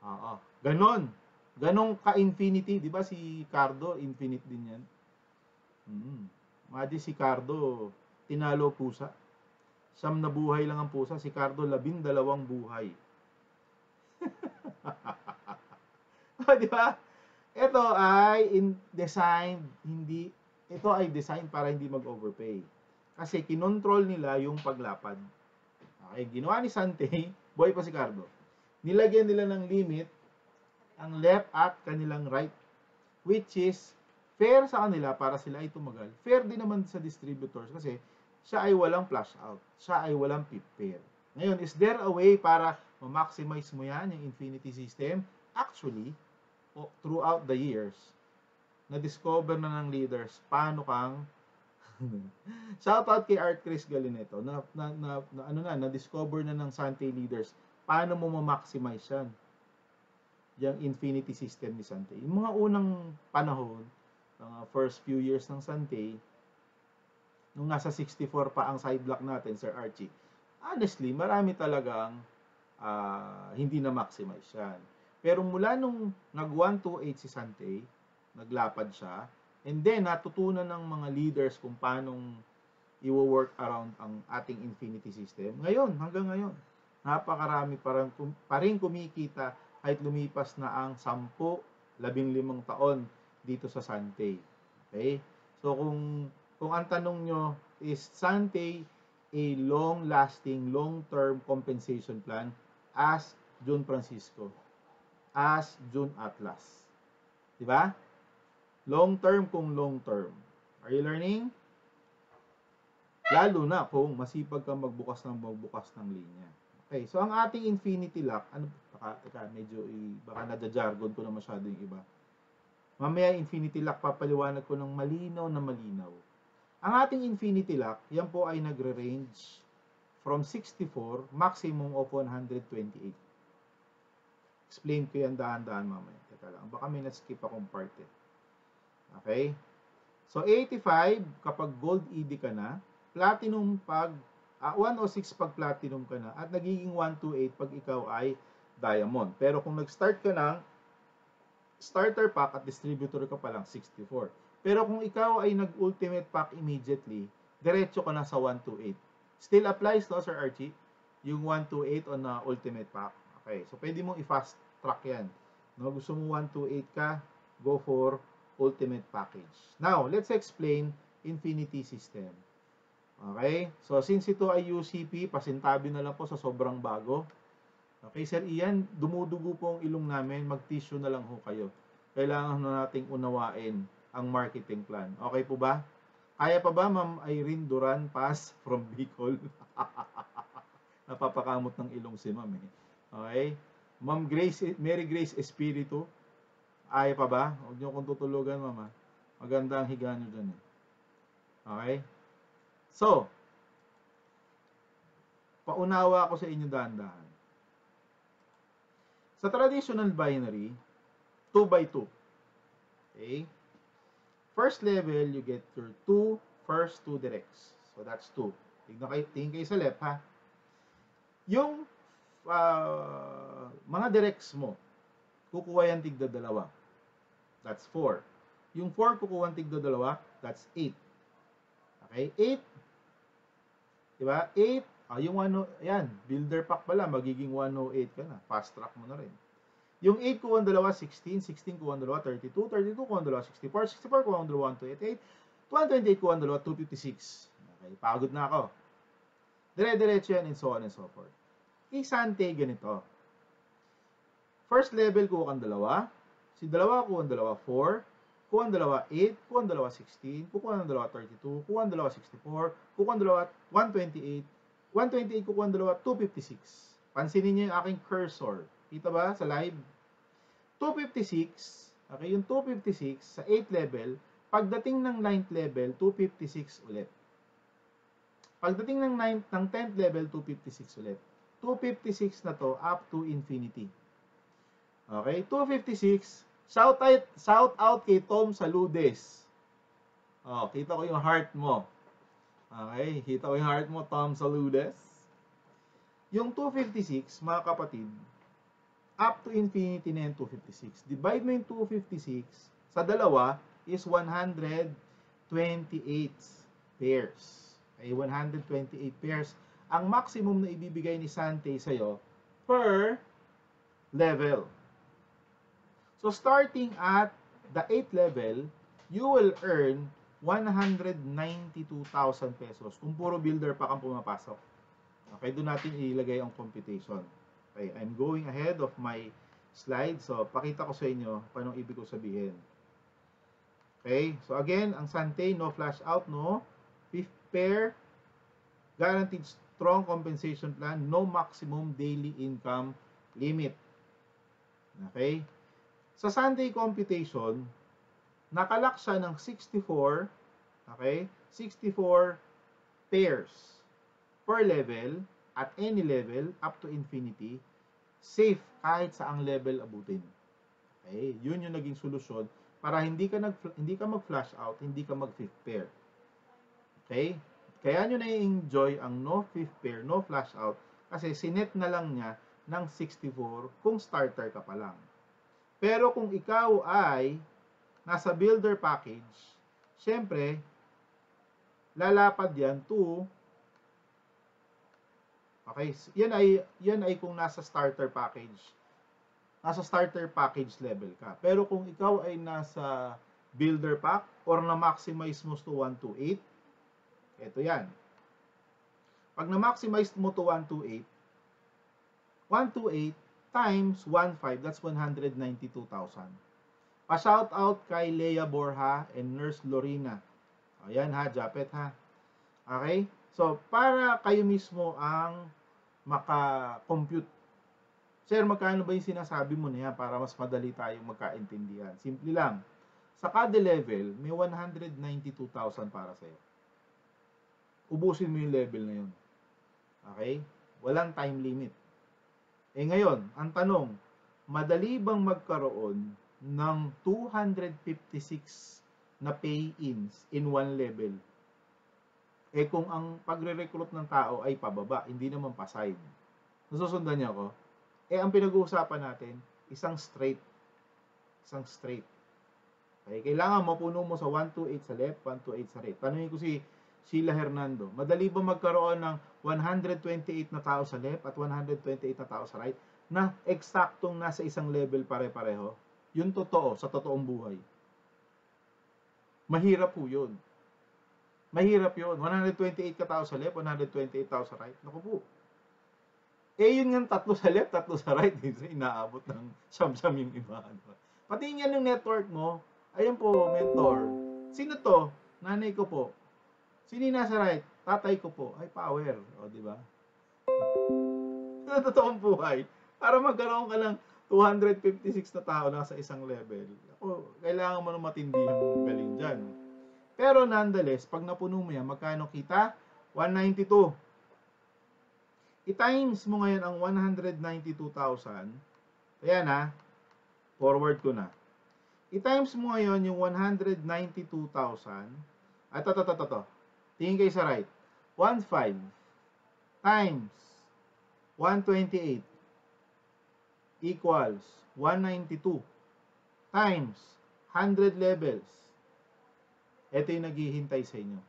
S1: Oo. Ganon. Ganong ka-infinity, di ba si Cardo, infinite din yan. Imagine si Cardo, tinalo pusa. 9 na buhay lang ang pusa, si Cardo 12 buhay. Di ba? Ito ay design para hindi mag-overpay. Kasi kinontrol nila yung paglapad. Okay, ginawa ni Sante, buhay pa si Cardo. Nilagyan nila ng limit ang left at kanilang right, which is fair sa kanila para sila ay tumagal. Fair din naman sa distributors kasi siya ay walang flush out. Siya ay walang pip pair. Ngayon, is there a way para ma-maximize mo yan, yung infinity system? Actually, throughout the years, na-discover na ng leaders paano kang shoutout kay Art Chris Galineto na-discover na ng Sante leaders paano mo ma-maximize yan, yung infinity system ni Sante. Yung mga unang panahon, first few years ng Sante, nung nasa 64 pa ang side block natin, Sir Archie, honestly, marami talagang hindi na maximize yan. Pero mula nung nag-128 si Sante, naglapad siya, and then natutunan ng mga leaders kung paano i-work around ang ating infinity system. Ngayon, hanggang ngayon, napakarami pa rin kumikita kahit lumipas na ang 10-15 taon dito sa Sante. Okay? So kung ang tanong nyo is Sante a long-lasting, long-term compensation plan, as June Francisco, as June Atlas. Diba? Long-term kung long-term. Are you learning? Lalo na kung masipag kang magbukas ng linya. Okay, so ang ating infinity lock, baka nadja-jargon ko na masyado yung iba. Mamaya infinity lock, papaliwanag ko ng malinaw na malinaw. Ang ating infinity lock, yan po ay nagre-range from 64, maximum of 128. Explain ko yan dahan-dahan mamaya. Teka lang, baka may na-skip akong part eh. Okay? So 85, kapag gold ED ka na, platinum pag 106 pag platinum ka na, at nagiging 128 pag ikaw ay diamond. Pero kung nag-start ka ng starter pack at distributor ka pa lang, 64. Pero kung ikaw ay nag-ultimate pack immediately, diretso ka na sa 128. Still applies, no, Sir Archie? Yung 128 on ultimate pack. Okay, so pwede mong i-fast track yan. No, gusto mo 128 ka, go for ultimate package. Now, let's explain Infinity System. Okay, so since ito ay UCP, pasintabi na lang po sa sobrang bago. Okay, Sir Ian, dumudugo po ang ilong namin, mag-tissue na lang ho kayo. Kailangan na nating unawain ang marketing plan. Okay po ba? Kaya pa ba, Ma'am Irene Duran, pass from Bicol? Napapakamot ng ilong si Ma'am eh. Okay? Ma'am Grace, Mary Grace Espiritu, kaya pa ba? Huwag niyo kong tutulugan, Ma'am. Maganda ang higa niyo dyan eh. Okay? So, paunawa ako sa inyo dahan-dahan. Sa traditional binary, 2 by 2. Okay? First level, you get your first two directs. So, that's 2. Tingin kayo sa left, ha? Yung mga directs mo, kukuha yan tigda dalawa. That's 4. Yung 4 kukuha tigda dalawa, that's 8. Okay? 8. Diba? 8. Yung yan, builder pack pala, magiging 108 ka na. Fast track mo na rin. Yung 8 kuha ang dalawa, 16. 16 kuha ang dalawa, 32. 32 kuha ang dalawa, 64. 64 kuha ang dalawa, 128. 128 kuha ang dalawa, 256. Okay, pagod na ako. Dire-diretso yan and so on and so forth. Isante, ganito. First level kuha ang dalawa. Si dalawa kuha ang dalawa, 4. Kuha ang dalawa, 8. Kuha ang dalawa, 16. Kuha ang dalawa, 32. Kuha ang dalawa, 64. Kuha ang dalawa, 128. 128 kukuha ang dalawa, 256. Pansinin niyo yung aking cursor. Kita ba sa live? 256. Okay, yung 256 sa 8th level, pagdating ng 9th level, 256 ulit. Pagdating ng 10th level, 256 ulit. 256 na to up to infinity. Okay, 256. Shout out kay Tom Saludes. Oh, kita ko yung heart mo. Okay, kita ko yung heart mo, Tom Saludes. Yung 256, mga kapatid, up to infinity na yung 256. Divide mo yung 256 sa dalawa is 128 pairs. Okay, 128 pairs. Ang maximum na ibibigay ni Sante sa'yo per level. So, starting at the 8th level, you will earn 192,000 pesos kung puro builder pa kang pumapasok. Okay, doon natin ilagay ang computation. Okay, I'm going ahead of my slide. So, pakita ko sa inyo paano ibig ko sabihin. Okay, so again, ang Sante, no flash out, no. 5th pair, guaranteed strong compensation plan, no maximum daily income limit. Okay, sa Sunday computation, nakalak siya ng 64, okay? 64 pairs per level at any level up to infinity, safe kahit saang level abutin. Okay? Yun yung naging solusyon para hindi ka mag-flash out, hindi ka mag-fifth pair. Okay? Kaya nyo na-enjoy ang no fifth pair, no flash out kasi sinet na lang niya ng 64 kung starter ka pa lang. Pero kung ikaw ay nasa builder package, syempre, lalapad yan to, okay, yan ay kung nasa starter package. Nasa starter package level ka. Pero kung ikaw ay nasa builder pack or na-maximize mo to 128, ito yan. Pag na-maximize mo to 128 times 1.5, that's 192,000. Pa-shout out kay Leia Borja and Nurse Lorena. Ayan ha, Japet ha. Okay? So, para kayo mismo ang maka-compute. Sir, magkano ba yung sinasabi mo na yan para mas madali tayong magkaintindihan? Simple lang. Sa kada level, may 192,000 para sa'yo. Ubusin mo yung level na yun. Okay? Walang time limit. Ngayon, ang tanong, madali bang magkaroon ng 256 na pay-ins in one level? Kung ang pagre-recruit ng tao ay pababa, hindi naman pa-side. Nasusundan niyo ako? Ang pinag-uusapan natin, isang straight. Isang straight. Okay, kailangan mapuno mo sa 128 sa left, 128 sa right. Tanungin ko si Sheila Hernando, madali ba magkaroon ng 128 na tao sa left at 128 na tao sa right na eksaktong nasa isang level pare-pareho? Yun totoo sa totoong buhay. Mahirap po yun. Mahirap yun. 128 ka tao sa left, 128 tao sa right. Naku po. Eh yun nga tatlo sa left, tatlo sa right. Inaabot ng siyam-siyam yung iba. Pati yan yung network mo. Ayun po, mentor. Sino to? Nanay ko po. Sino yung nasa right? Tatay ko po. Ay, power. O, di ba? Sa totoong buhay, para magkaroon ka ng 256 na tao nasa isang level, ako, kailangan mo ng matindihang galing dyan. Pero nonetheless, pag napuno mo yan, magkano kita? 192. I-times mo ngayon ang 192,000. Ayan ha. Forward ko na. I-times mo ngayon yung 192,000. Ito. Tingin kayo sa right. 1.5 times 128 equals 192 times 100 levels. Ito yung naghihintay sa inyo.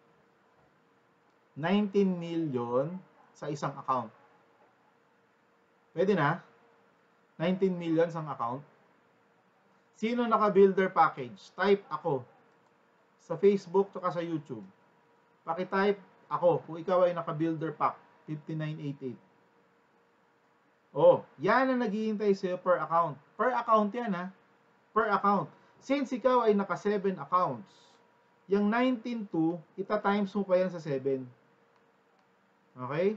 S1: 19 million sa isang account. Pwede na? 19 million sa account. Sino naka-builder package? Type ako. Sa Facebook at sa YouTube. Paki-type ako kung ikaw ay naka-builder pack. 5988. Oh, yan ang naghihintay sa'yo per account. Per account yan ha. Per account. Since ikaw ay naka 7 accounts, yung 19.2, ita-times mo pa yan sa 7. Okay?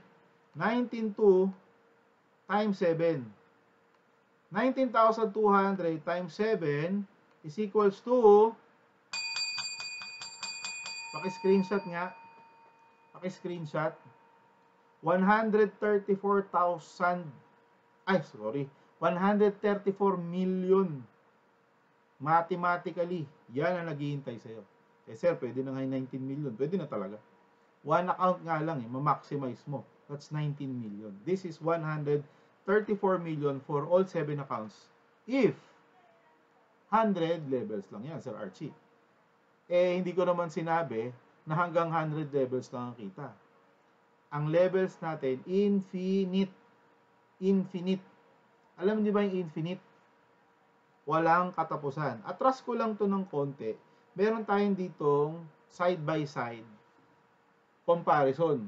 S1: 19.2 times 7. 19,200 times 7 is equals to, paki-screenshot nga, paki-screenshot, 134,000, 134 million. Mathematically, yan ang naghihintay sa'yo. Eh sir, pwede na nga 19 million. Pwede na talaga. One account nga lang, ma-maximize mo. That's 19 million. This is 134 million for all 7 accounts. If 100 levels lang yan, Sir Archie. Eh, hindi ko naman sinabi na hanggang 100 levels lang ang kita. Ang levels natin, infinite. Infinite. Alam niyo ba yung infinite? Walang katapusan. Atras ko lang to ng konti. Meron tayong ditong side-by-side comparison.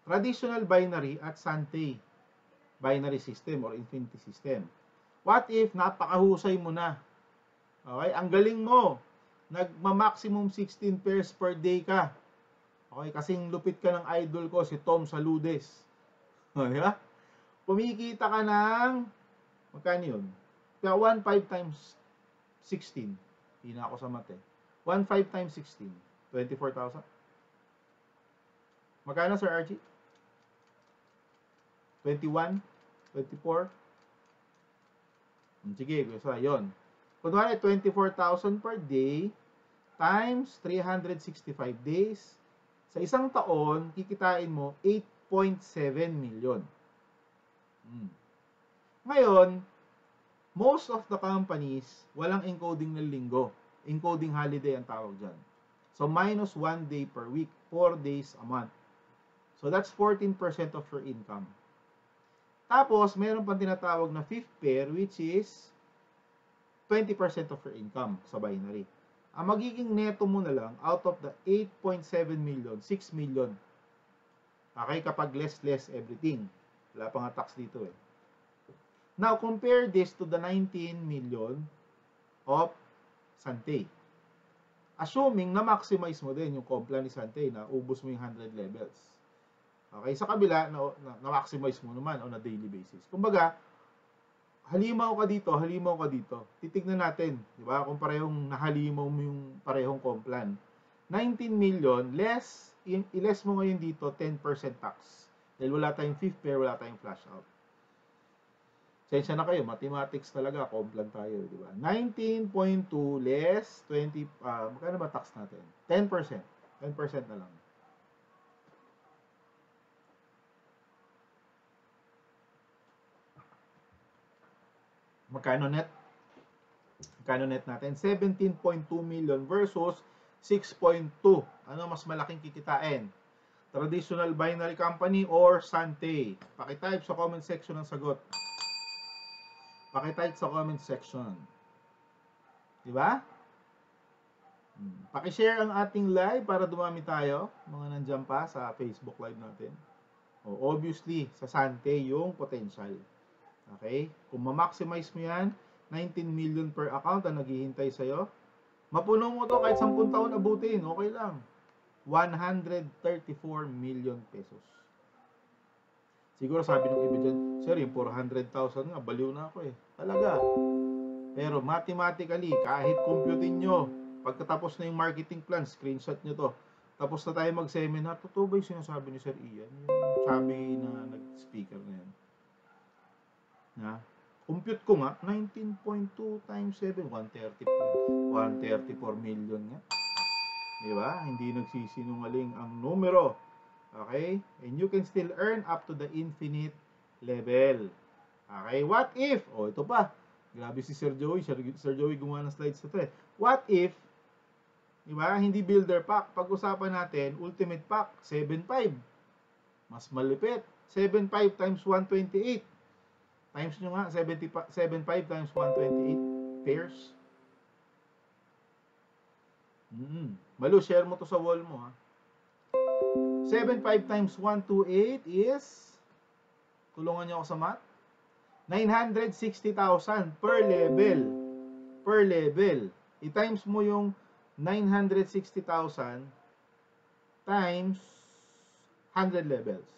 S1: Traditional binary at Sante binary system or infinity system. What if napakahusay mo na? Okay, ang galing mo. Nagma-maximum 16 pairs per day ka. Okay, kasing lupit ka ng idol ko, si Tom Saludes. Okay, ha? Kumikita ka ng, magkano yun? Kaya 1.5 times 16. Hindi na ako sa mate. 1.5 times 16. 24,000. Magkano, Sir Archie? 21? 24? Sige, so yun. Kunwari, 24,000 per day times 365 days. Sa isang taon, kikitain mo 8.7 million. Ngayon, most of the companies, walang encoding ng linggo. Encoding holiday ang tawag dyan. So, minus 1 day per week, 4 days a month. So, that's 14% of your income. Tapos, meron pang tinatawag na fifth pair, which is 20% of your income sa binary. Ang magiging neto mo na lang, out of the 8.7 million, 6 million. Okay, kapag less everything. Wala pa nga tax dito eh. Now, compare this to the 19 million of Sante. Assuming na maximize mo din yung compla ni Sante, na ubos mo yung 100 levels. Okay, sa kabila, na-maximize mo naman on a daily basis. Kumbaga, halimaw ka dito. Titignan natin, di ba? Kung parehong nahalimaw mo yung parehong complan. 19 million, less, i-less mo ngayon dito, 10% tax. Dahil wala tayong fifth pair, wala tayong flash out. Sensya na kayo, mathematics talaga, complan tayo, di ba? 19.2 less 20, magkano ba tax natin? 10%. 10% na lang. Magkano net? Kano net natin? 17.2 million versus 6.2. Ano mas malaking kikitain? Traditional binary company or Sante? Pakitype sa comment section ng sagot. Pakitype sa comment section. Di ba? Pakishare ang ating live para dumami tayo. Mga nandiyan pa sa Facebook live natin. Obviously, sa Sante yung potential. Okay? Kung ma-maximize mo yan, 19 million per account ang naghihintay sa'yo. Mapuno mo to kahit 10 taon abutin. Okay lang. 134 million pesos. Siguro sabi ng iba dyan, sir, yung 400,000 nga, baliw na ako eh. Talaga. Pero mathematically, kahit computin nyo, pagkatapos na yung marketing plan, screenshot nyo to. Tapos na tayo mag-seminar, totoo ba yung sinasabi ni Sir Ian? Yung chubby na nag-speaker na yan. Na? Compute ko nga, 19.2 times 7, 134 million nga. Diba? Hindi nagsisinungaling ang numero. Okay? And you can still earn up to the infinite level. Okay? What if? Ito pa. Grabe si Sir Joey. Sir Joey gumawa ng slides ito eh. What if, diba? Hindi builder pack. Pag-usapan natin, ultimate pack, 7.5. Mas malipit. 7.5 times 128. Times nyo nga, 7.5 times 128 pairs. Malu, share mo to sa wall mo ha. 7.5 times 128 is, tulungan nyo ako sa math, 960,000 per level. Per level. I-times mo yung 960,000 times 100 levels.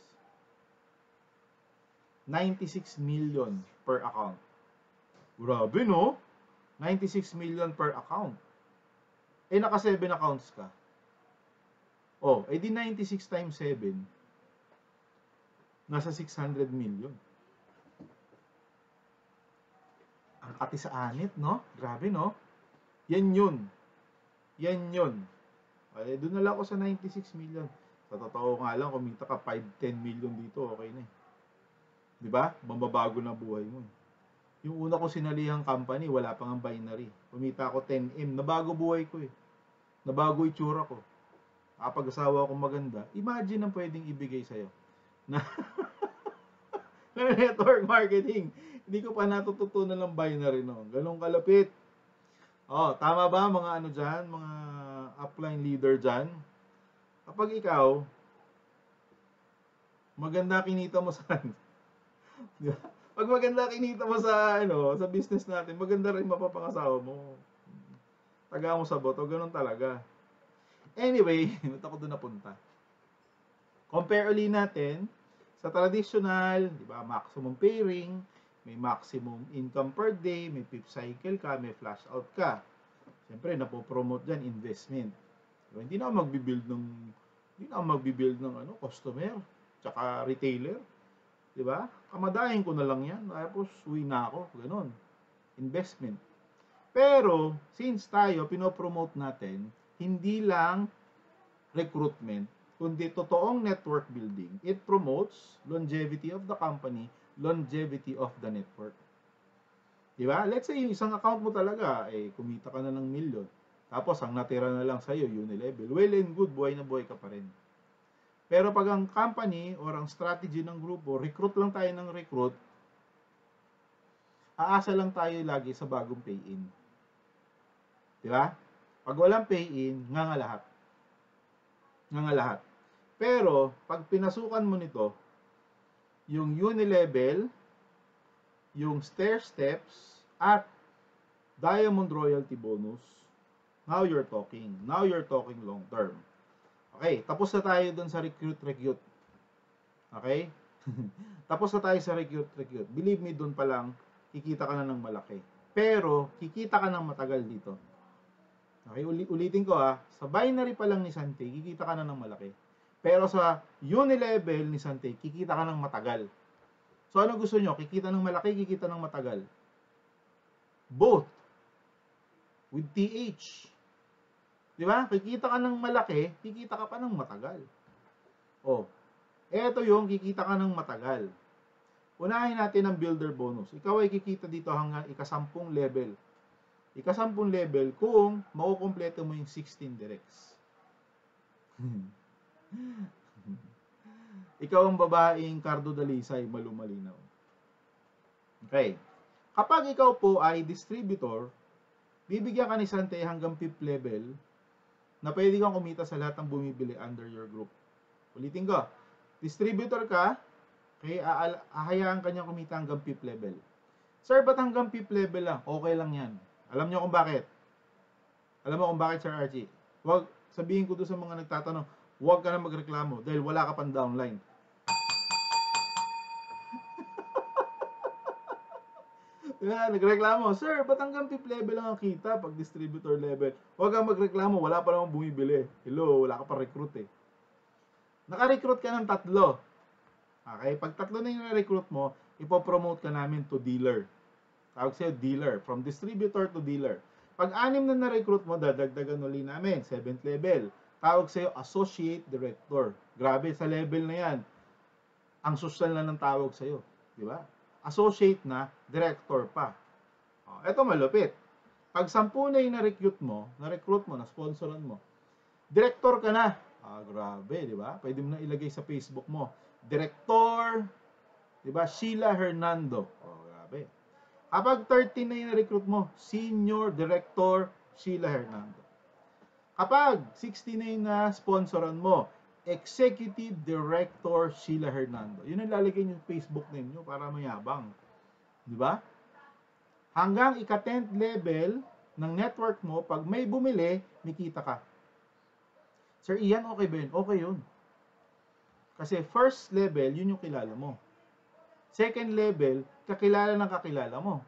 S1: 96 million per account. Grabe no? 96 million per account. Naka 7 accounts ka. Di 96 times 7. Nasa 600 million. Ang kati sa anit, no? Grabe, no? Yan yun. Doon na lang ako sa 96 million. Sa totoo nga lang, kumita ka 5-10 million dito, okay na eh. Diba? Mababago na buhay mo. Yung una ko sinalihang company, wala pang ang binary. Kumita ako 10M. Nabago buhay ko eh. Nabago itsura ko. Kapag-asawa akong maganda, imagine ang pwedeng ibigay sa'yo. Na network marketing. Hindi ko pa natututunan ng binary no. Ganong kalapit. Tama ba mga ano dyan? Mga upline leader dyan? Kapag ikaw, maganda kinita mo sa pag maganda kinita mo sa sa business natin, maganda rin mapapangasawa mo. Taga mo sa boto, ganun talaga. Anyway, ba't ako doon napunta? Compare uli natin sa traditional, di ba, maximum pairing, may maximum income per day, may PIP cycle ka, may flash out ka. Siyempre, napopromote dyan, investment. Diba? Hindi na ako magbibuild ng customer, tsaka retailer. Diba? Kamadahin ko na lang yan, tapos uwi na ako, ganun. Investment. Pero, since tayo, pinopromote natin, hindi lang recruitment, kundi totoong network building. It promotes longevity of the company, longevity of the network. Diba? Let's say, yung isang account mo talaga, kumita ka na ng million. Tapos, ang natira na lang sa'yo, unilevel. Well and good, buhay na buhay ka pa rin. Pero pag ang company or ang strategy ng grupo, recruit lang tayo ng recruit, aasa lang tayo lagi sa bagong pay-in. Diba? Pag walang pay-in, nga lahat. Pero, pag pinasukan mo nito, yung unilevel, yung stair steps, at diamond royalty bonus, now you're talking. Now you're talking long term. Okay, tapos na tayo dun sa recruit. Okay? Tapos na tayo sa recruit. Believe me, dun pa lang, kikita ka na ng malaki. Pero, kikita ka ng matagal dito. Okay, ulitin ko sa binary pa lang ni Sante, kikita ka na ng malaki. Pero sa unilevel ni Sante, kikita ka ng matagal. So, ano gusto nyo? Kikita ng malaki, kikita ng matagal? Both. With TH. Diba? Kikita ka ng malaki, kikita ka pa ng matagal. Eto yung kikita ka ng matagal. Unahin natin ang builder bonus. Ikaw ay kikita dito hanggang ika-10 level. ika-10 level kung makukumpleto mo yung 16 directs. Ikaw ang babaeng Cardo Dalisay, malumalinaw. Okay. Kapag ikaw po ay distributor, bibigyan ka ni Sante hanggang 5th level na pwede kang kumita sa lahat ng bumibili under your group. Ulitin ko, distributor ka, okay, ahayaan ka niya kumita hanggang 5th level. Sir, ba't hanggang 5th level lang? Okay lang yan. Alam niyo kung bakit? Alam mo kung bakit, Sir Archie? Wag, sabihin ko doon sa mga nagtatanong, huwag ka na magreklamo dahil wala ka pang downline. Nagreklamo, sir, ba't hanggang 5th level lang ang kita pag distributor level? Huwag kang magreklamo, wala pa namang bumibili. Hello, wala ka pa recruit eh. Naka-recruit ka ng 3. Okay, pag 3 na yung na-recruit mo, ipopromote ka namin to dealer. Tawag sa'yo dealer, from distributor to dealer. Pag 6 na na-recruit mo, dadagdagan uli namin, 7th level. Tawag sa'yo associate director. Grabe, sa level na yan, ang social na ng tawag sa'yo. Di ba? Associate na, director pa. Ito malupit. Pag 10 na yung na-recruit mo, na-sponsoran mo, director ka na. Grabe, di ba? Pwede mo na ilagay sa Facebook mo. Director, di ba? Sheila Hernando. Grabe. Kapag 13 na yung na-recruit mo, Senior Director Sheila Hernando. Kapag 16 na yung na-sponsoran mo, Executive Director Sheila Hernando. Yun ang lalagay niyo sa Facebook name niyo para mayabang. Di ba? Hanggang ika-10th level ng network mo, pag may bumili, may kita ka. Sir Ian, okay ba yun? Okay yun. Kasi first level, yun yung kilala mo. Second level, kakilala ng kakilala mo.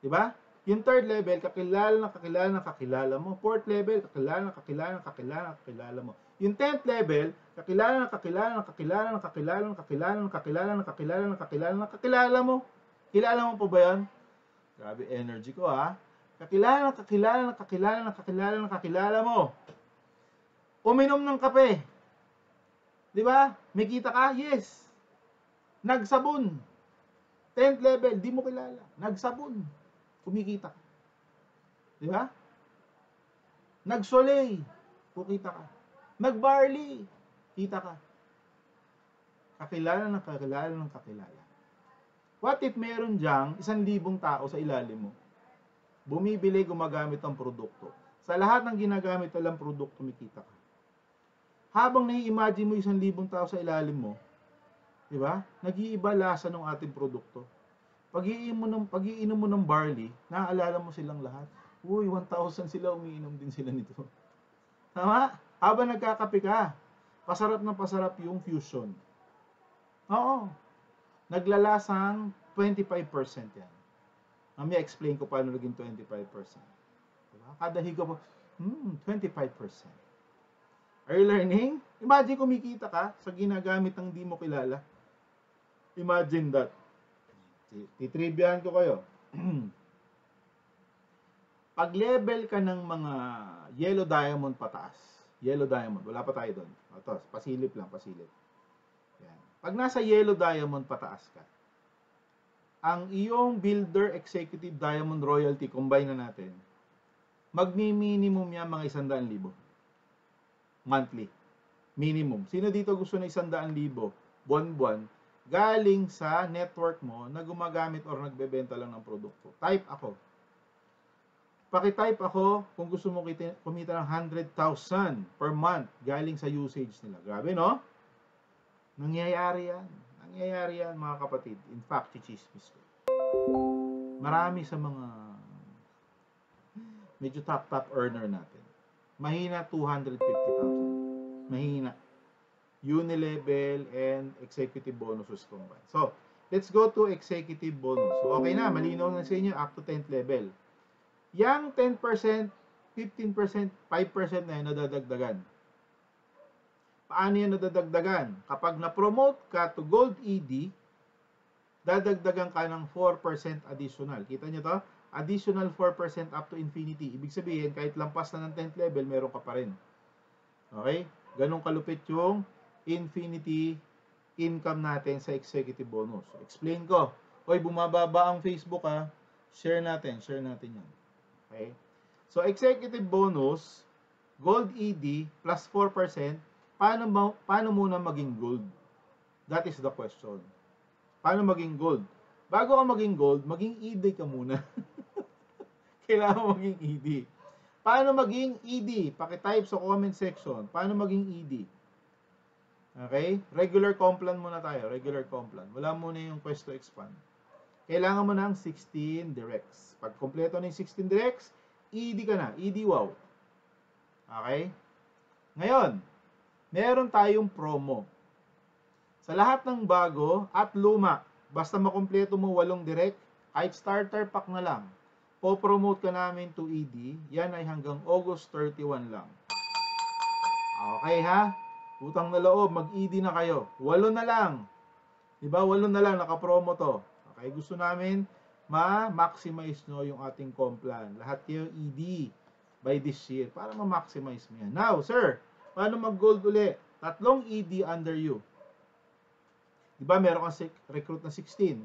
S1: Di ba? Yung third level, kakilala ng kakilala ng kakilala mo. Fourth level, kakilala ng kakilala ng kakilala ng kakilala mo. Yung 10th level, kakilala ng kakilala ng kakilala ng kakilala ng kakilala ng kakilala ng kakilala ng kakilala ng kakilala mo. Kilala mo po ba yan? Grabe energy ko ha. Kakilala ng kakilala ng kakilala ng kakilala ng kakilala mo. Uminom ng kape. Di ba? May kita ka? Yes. Nagsabon. 10th level, di mo kilala. Nagsabon. Kumikita ka. Di ba? Nagsoley. Kukita ka. Nagbarley. Kita ka. Kakilala ng kakilala ng kakilala. What if meron dyang 1,000 tao sa ilalim mo? Bumibili, gumagamit ng produkto. Sa lahat ng ginagamit nilang produkto, kumikita ka. Habang nai-imagine mo 1,000 tao sa ilalim mo, di ba? Nag-iiba lasa ng ating produkto. Pag-iinom mo ng barley, naaalala mo silang lahat. Uy, 1,000 sila, umiinom din sila nito. Tama? Habang nagkakape ka, pasarap na pasarap yung fusion. Oo. Naglalasang 25% yan. Mamaya explain ko paano naging 25%. Diba? Kada higa mo, 25%. Are you learning? Imagine kumikita ka sa ginagamit ng di mo kilala. Imagine that. Titrivyahan ko kayo. Pag level ka ng mga yellow diamond pataas, yellow diamond, wala pa tayo doon. Ito, pasilip lang, pasilip. Yan. Pag nasa yellow diamond pataas ka, ang iyong builder executive diamond royalty, combine na natin, magmi-minimum yan mga 100,000 monthly. Minimum. Sino dito gusto na 100,000 buwan-buwan galing sa network mo na gumagamit or nagbebenta lang ng produkto? Type ako. Paki-type ako kung gusto mo kumita ng 100,000 per month galing sa usage nila. Grabe, no? Nangyayari yan. Nangyayari yan, mga kapatid. In fact, chichismis ko. Marami sa mga medyo top earner natin. Mahina 250,000. Mahina. Unilevel and executive bonuses combined. So, let's go to executive bonus. So, okay na. Malinaw na sa inyo up to 10th level. Yang 10%, 15%, 5% na yun nadadagdagan. Paano yan nadadagdagan? Kapag na-promote ka to Gold ED, dadagdagan ka ng 4% additional. Kita nyo to? Additional 4% up to infinity. Ibig sabihin, kahit lampas na ng 10th level, meron ka pa rin. Okay? Ganun kalupit yung infinity income natin sa executive bonus. Explain ko. Hoy, bumababa ang Facebook ha. Share natin yan. Okay? So, executive bonus, gold ED plus 4%, paano muna maging gold? That is the question. Paano maging gold? Bago ka maging gold, maging ED ka muna. Kailangan mo maging ED. Paano maging ED? Paki-type sa comment section. Paano maging ED? Okay? Regular complan muna tayo. Regular complan. Wala muna yung quest to expand. Kailangan mo ng 16 directs. Pag kompleto ng 16 directs, ED ka na. ED wow. Okay? Ngayon, meron tayong promo. Sa lahat ng bago at luma, basta makumpleto mo 8 direct, kahit starter pack na lang, po-promote ka namin to ED, yan ay hanggang August 31 lang. Okay ha? Utang na loob, mag-ED na kayo. 8 na lang. Diba? 8 na lang, naka-promo to. Okay, gusto namin ma-maximize nyo yung ating complan. Lahat kayo ED by this year para ma-maximize mo yan. Now, sir, paano mag-gold uli? 3 ED under you. Diba, meron kang recruit na 16.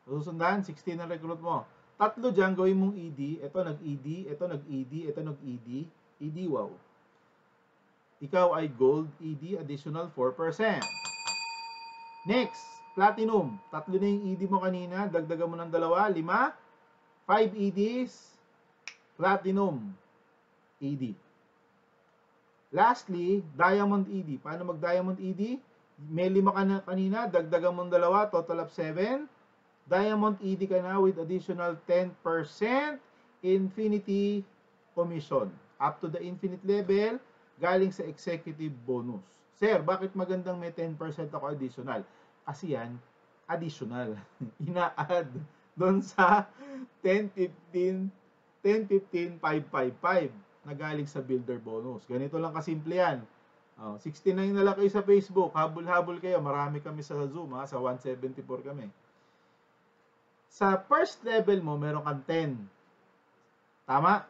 S1: Susundan, 16 na recruit mo. 3 dyan, gawin mong ED. Ito nag-ED, ito nag-ED, ito nag-ED. ED, wow. Ikaw ay gold ED, additional 4%. Next, platinum. 3 na yung ED mo kanina, dagdagan mo ng 2, 5. 5 EDs, platinum ED. Lastly, diamond ED. Paano mag-diamond ED? May 5 ka na kanina, dagdagan mo ng 2, total of 7. Diamond ED ka na with additional 10% infinity commission. Up to the infinite level, galing sa executive bonus. Sir, bakit magandang may 10% ako additional? Kasi yan, additional. Ina-add doon sa 10-15, 555 na galing sa builder bonus. Ganito lang kasimple yan. 69 na lang kayo sa Facebook. Habol-habol kayo. Marami kami sa Zoom. Sa 174 kami. Sa first level mo, meron kang 10. Tama?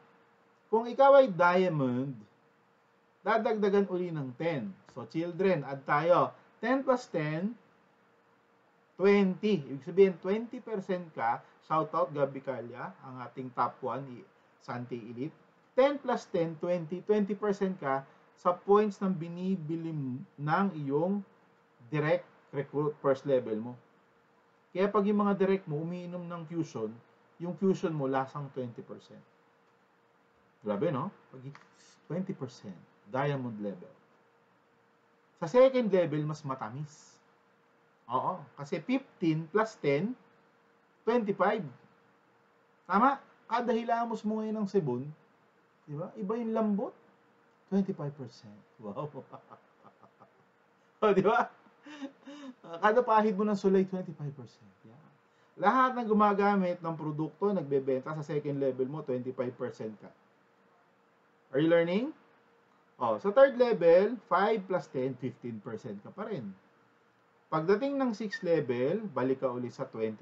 S1: Kung ikaw ay diamond, dadagdagan uli ng 10. So, children, add tayo. 10 plus 10, 20. Ibig sabihin, 20% ka. Shoutout, Gabi Calya, ang ating top 1, Sante Elite. 10 plus 10, 20. 20% ka sa points ng binibili ng iyong direct recruit first level mo. Kaya pag yung mga direct mo umiinom ng fusion, yung fusion mo lasang 20%. Grabe, no? Pag 20%, diamond level. Sa second level, mas matamis. Oo, kasi 15 plus 10, 25. Tama? Kada hilamos mo ngayon ng sibon, di ba? Iba yung lambot, 25%. Wow. O, di ba? Kada pahid mo ng sulay, 25%. Yeah. Lahat ng gumagamit ng produkto, nagbebenta sa second level mo, 25% ka. Are you learning? Sa third level, 5 plus 10, 15% ka pa rin. Pagdating ng 6th level, balik ka uli sa 20%.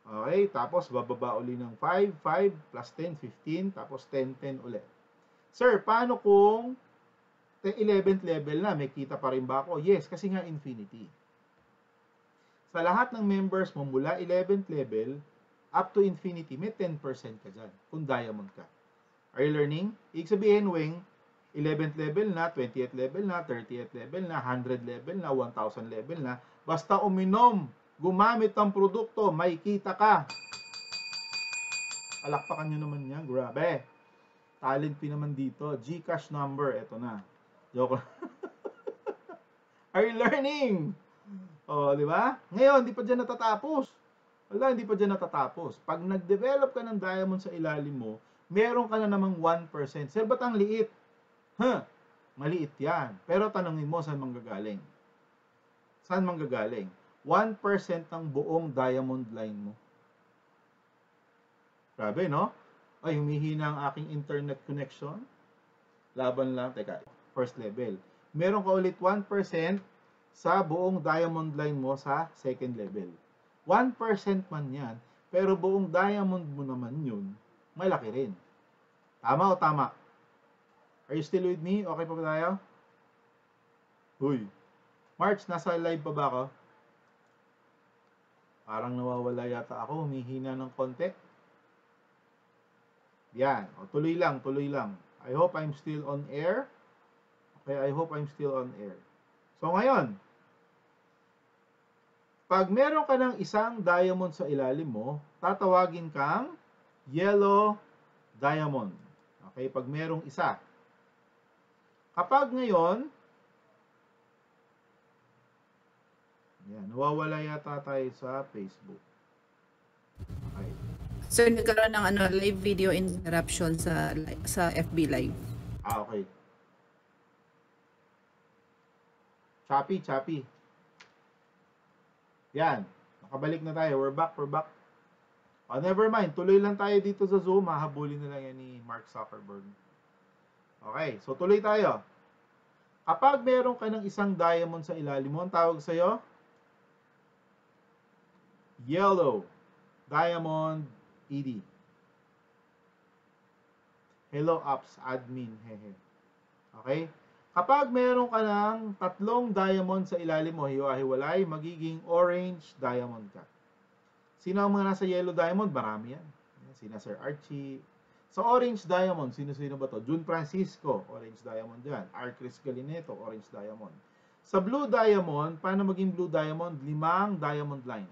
S1: Okay, tapos bababa uli ng 5, 5 plus 10, 15, tapos 10, 10 ulit. Sir, paano kung 11th level na, may kita pa rin ba ako? Yes, kasi nga infinity. Sa lahat ng members mo mula 11th level up to infinity, may 10% ka dyan kung diamond ka. Are you learning? Ibig sabihin, Weng, 11th level na, 20th level na, 30th level na, 100 level na, 1,000 level na, basta uminom, gumamit ng produkto, may kita ka. Palakpakan nyo naman yan, grabe. Talent fee naman dito, GCash number, eto na. Joke lang. Are you learning? Di ba? Ngayon, hindi pa dyan natatapos. Wala, hindi pa dyan natatapos. Pag nag-develop ka ng diamond sa ilalim mo, meron ka na namang 1%. Sir, ba't ang liit? Maliit yan. Pero tanongin mo, saan manggagaling? Saan manggagaling? 1% ng buong diamond line mo. Grabe, no? Ay, humihina ang aking internet connection. Laban lang. Teka, first level. Meron ka ulit 1% sa buong diamond line mo sa second level. 1% man yan, pero buong diamond mo naman yun, malaki rin. Tama o tama? Are you still with me? Okay pa ba tayo? Huy. March, nasa live pa ba ako? Parang nawawala yata ako, humihina ng konti. Yan. O, tuloy lang, tuloy lang. I hope I'm still on air. Okay, I hope I'm still on air. So, ngayon, pag meron ka ng isang diamond sa ilalim mo, tatawagin kang yellow diamond. Okay, pag merong isa. Kapag ngayon, yan, nawawala yata tayo sa Facebook. Okay.
S2: So, nagkaroon ng live video interruption sa FB Live.
S1: Okay. Choppy. Yan. Nakabalik na tayo. We're back. Oh, never mind. Tuloy lang tayo dito sa Zoom. Hahabulin na lang yan ni Mark Zuckerberg. Okay. So, tuloy tayo. Kapag meron ka ng isang diamond sa ilalim mo, ang tawag sa'yo? Yellow Diamond ED. Hello Apps Admin. Hehe. Okay? Kapag meron ka ng tatlong diamond sa ilalim mo, hiwa-hiwalay, magiging orange diamond ka. Sino ang mga nasa yellow diamond? Marami yan. Sina Sir Archie. Sa orange diamond, sino-sino ba to? June Francisco, orange diamond yan. Arcris Galineto, orange diamond. Sa blue diamond, paano maging blue diamond? 5 diamond line.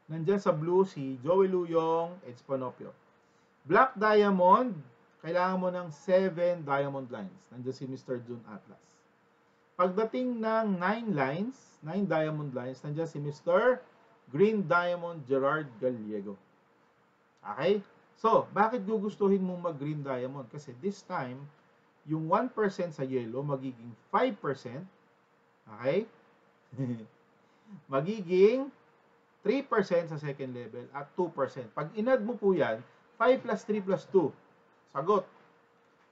S1: Nandiyan sa blue si Joey Luyong, Eds Panopio. Black diamond, kailangan mo ng 7 diamond lines. Nandiyan si Mr. June Atlas. Pagdating ng 9 lines, 9 diamond lines, nandiyan si Mr. Green Diamond Gerard Gallego. Okay? So, bakit gugustuhin mong mag-green diamond? Kasi this time, yung 1% sa yellow magiging 5%. Okay? Magiging 3% sa second level at 2%. Pag inad mo po yan, 5 plus 3 plus 2. Sagot.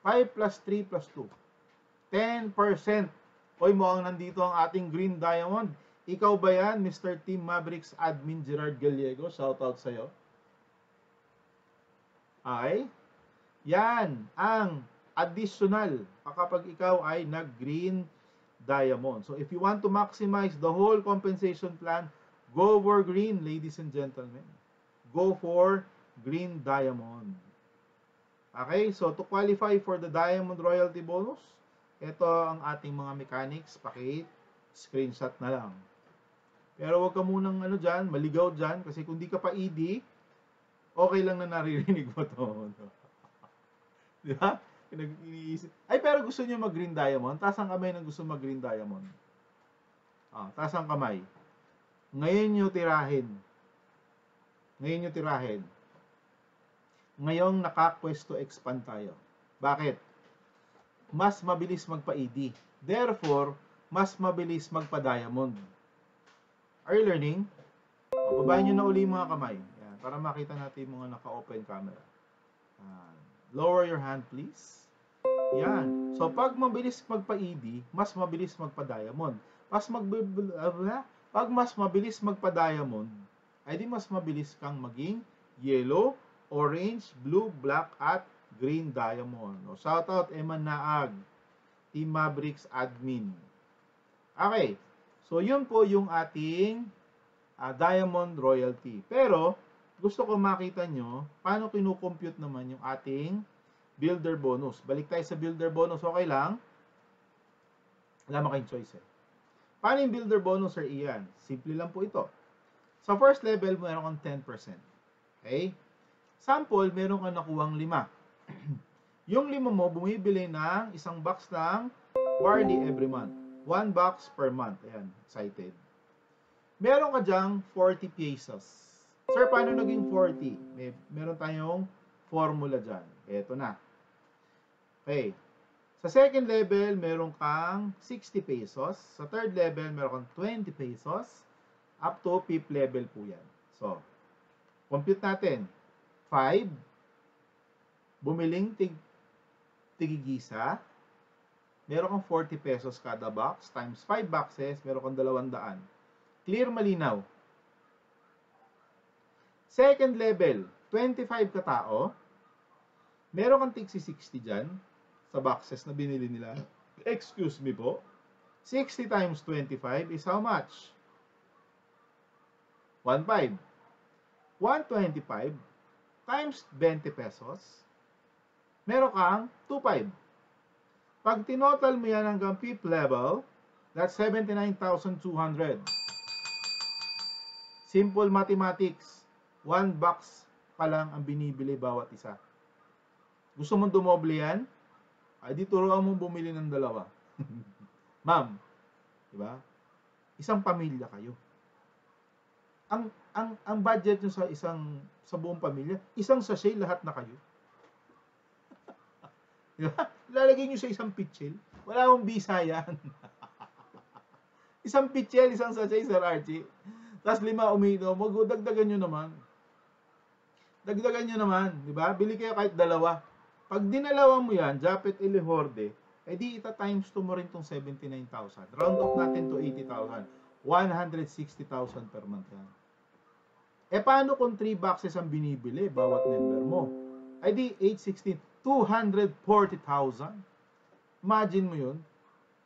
S1: 5 plus 3 plus 2. 10%. Hoy, mukhang nandito ang ating green diamond. Ikaw ba yan, Mr. Team Mavericks Admin Gerard Gallego? Shoutout sa'yo. Okay? Yan ang additional kapag ikaw ay nag-green diamond. So, if you want to maximize the whole compensation plan, go for green, ladies and gentlemen. Go for green diamond. Okay? So, to qualify for the diamond royalty bonus, ito ang ating mga mechanics. Screenshot na lang. Pero wag ka munang dyan, maligaw dyan, kasi kung di ka pa ED, okay lang na naririnig mo to. Di ba? Ay, pero gusto niyo mag-green diamond? Taas ang kamay ng gusto mag-green diamond. Taas ang kamay. Ngayon nyo tirahin. Ngayong naka-quest to expand tayo. Bakit? Mas mabilis magpa-ED. Therefore, mas mabilis magpa-diamond. Are you learning? Babayin nyo na uli mga kamay. Yan, para makita natin mga naka-open camera. Lower your hand, please. Yan. So, pag mabilis magpa-ED, mas mabilis magpa-diamond. Pag mas mabilis magpa-diamond, ay di mas mabilis kang maging yellow, orange, blue, black, at green diamond. O, shoutout Eman Naag, Team Mavericks Admin. Okay. So, yun po yung ating diamond royalty. Pero, gusto ko makita nyo, paano kinukompute naman yung ating builder bonus. Balik tayo sa builder bonus. Okay lang? Wala mo kayong choice eh. Paano yung builder bonus, Sir Ian? Simple lang po ito. Sa first level, meron kang 10%. Okay? Sample, meron kang nakuhang 5. Yung 5 mo, bumibili ng isang box ng Wardy every month. 1 box per month. Ayan, excited. Meron ka dyang 40 pesos. Sir, paano naging 40? Meron tayong formula dyan. Eto na. Okay. Sa second level, meron kang 60 pesos. Sa third level, meron kang 20 pesos. Up to 5th level po yan. So, compute natin. 5. Bumiling tigigisa. Meron kang 40 pesos kada box. Times 5 boxes, meron kang 200. Clear, malinaw. Second level, 25 katao. Meron kang tig 60 dyan sa boxes na binili nila. Excuse me po. 60 times 25 is how much? 1.5. 125 times 20 pesos, meron kang 2.5. Pag tinotal mo yan hanggang fifth level, that's 79,200. Simple mathematics. 1 box pa lang ang binibili bawat isa. Gusto mong dumoble yan? Ay di turuan mong bumili ng dalawa. Ma'am, di ba? Isang pamilya kayo. Ang budget nyo sa buong pamilya, isang sachet lahat na kayo. Di ba? Lalagay nyo sa isang pitchel. Wala akong bisa yan. Isang pitchel, isang sachet, Sir Archie. Tapos 5 uminom, dagdagan nyo naman. Dagdagan nyo naman, di ba? Bili kayo kahit dalawa. Pag dinalawa mo yan, Japet Elihorde, di ita times 2 mo rin tong 79,000. Round off natin to 80,000. 160,000 per month yan. Paano kung 3 boxes ang binibili bawat member mo? Di 816, 240,000. Imagine mo yun,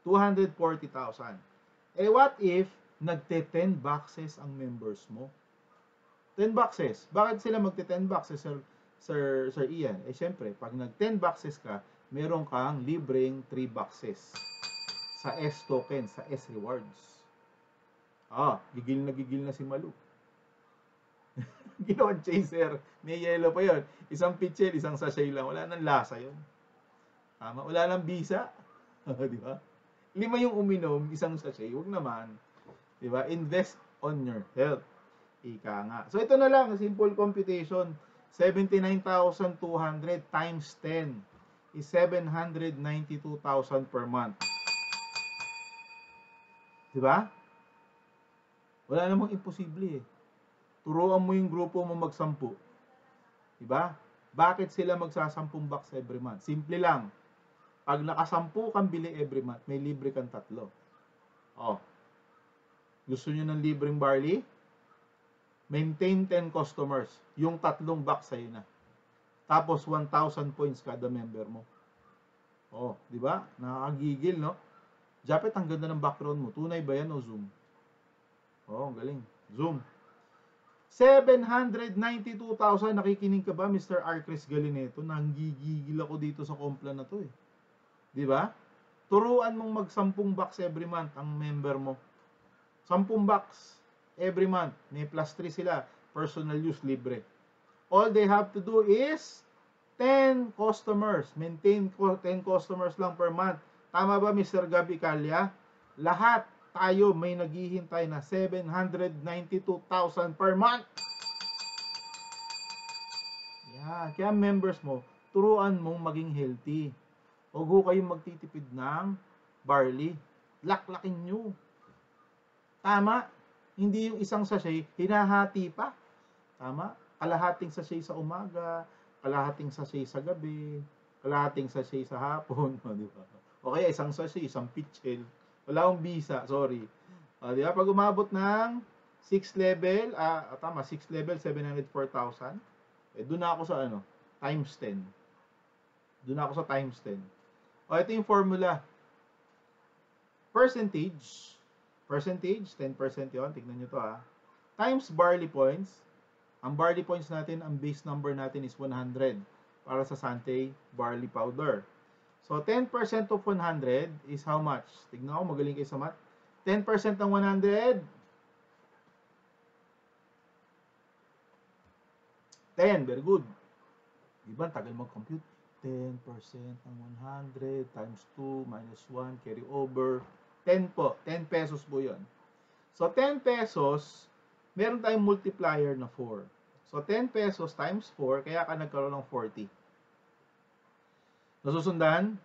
S1: 240,000. What if nagte-10 boxes ang members mo? 10 boxes. Bakit sila magte-10 boxes, Sir Ian? Siyempre, pag nag-10 boxes ka, meron kang libreng 3 boxes sa S token, sa S rewards. Gigil na si Malu. Ginawan chaser. May yellow pa yon. Isang pitchel, isang sachet lang. Wala nang lasa yon. Tama? Wala nang bisa. Di ba? 5 yung uminom, isang sachet. Huwag naman. Di ba? Invest on your health. Ika nga. So, ito na lang. Simple computation. 79,200 times 10 is 792,000 per month. Di ba? Wala namang imposible eh. Turuan mo yung grupo mo magsampu. Diba? Bakit sila magsasampung box every month? Simple lang. Pag nakasampu kang bili every month, may libre kang 3. Gusto nyo ng libreng barley? Maintain 10 customers. Yung 3 box sa'yo na. Tapos 1,000 points kada member mo. Diba? Nakakagigil, no? Japet, ang ganda ng background mo. Tunay ba yan o Zoom? Galing. Zoom. 792,000. Nakikinig ka ba, Mr. Arcris Galineto? Nanggigigil ako dito sa Komplan na to eh. Di ba? Turuan mong mag-10 box every month ang member mo. 10 box every month. May plus 3 sila. Personal use, libre. All they have to do is 10 customers. Maintain 10 customers lang per month. Tama ba, Mr. Gabi Calya? Lahat tayo may naghihintay na 792,000 per month. Yan. Kaya members mo, turuan mong maging healthy. Huwag ho kayong magtitipid ng barley. Laklakin nyo. Tama? Hindi yung isang sachet, hinahati pa. Tama? Kalahating sachet sa umaga, kalahating sachet sa gabi, kalahating sachet sa hapon. Di ba? O kaya isang sachet, isang pitchel. Wala akong bisa, sorry. Di ba? Pag umabot ng 6 level, 6 level, 704,000. Doon na ako sa times 10. Doon ako sa times 10. Ito yung formula. Percentage, 10% yon. Tignan nyo to times barley points. Ang barley points natin, ang base number natin is 100 para sa Sante barley powder. So, 10% of 100 is how much? Tignan ko, magaling kayo sa math. 10% ng 100. 10, very good. Diba, tagal mag-compute. 10% ng 100 times 2 minus 1, carry over. 10 po, 10 pesos po yun. So, 10 pesos, meron tayong multiplier na 4. So, 10 pesos times 4, kaya ka nagkaroon ng 40. Nasusundan?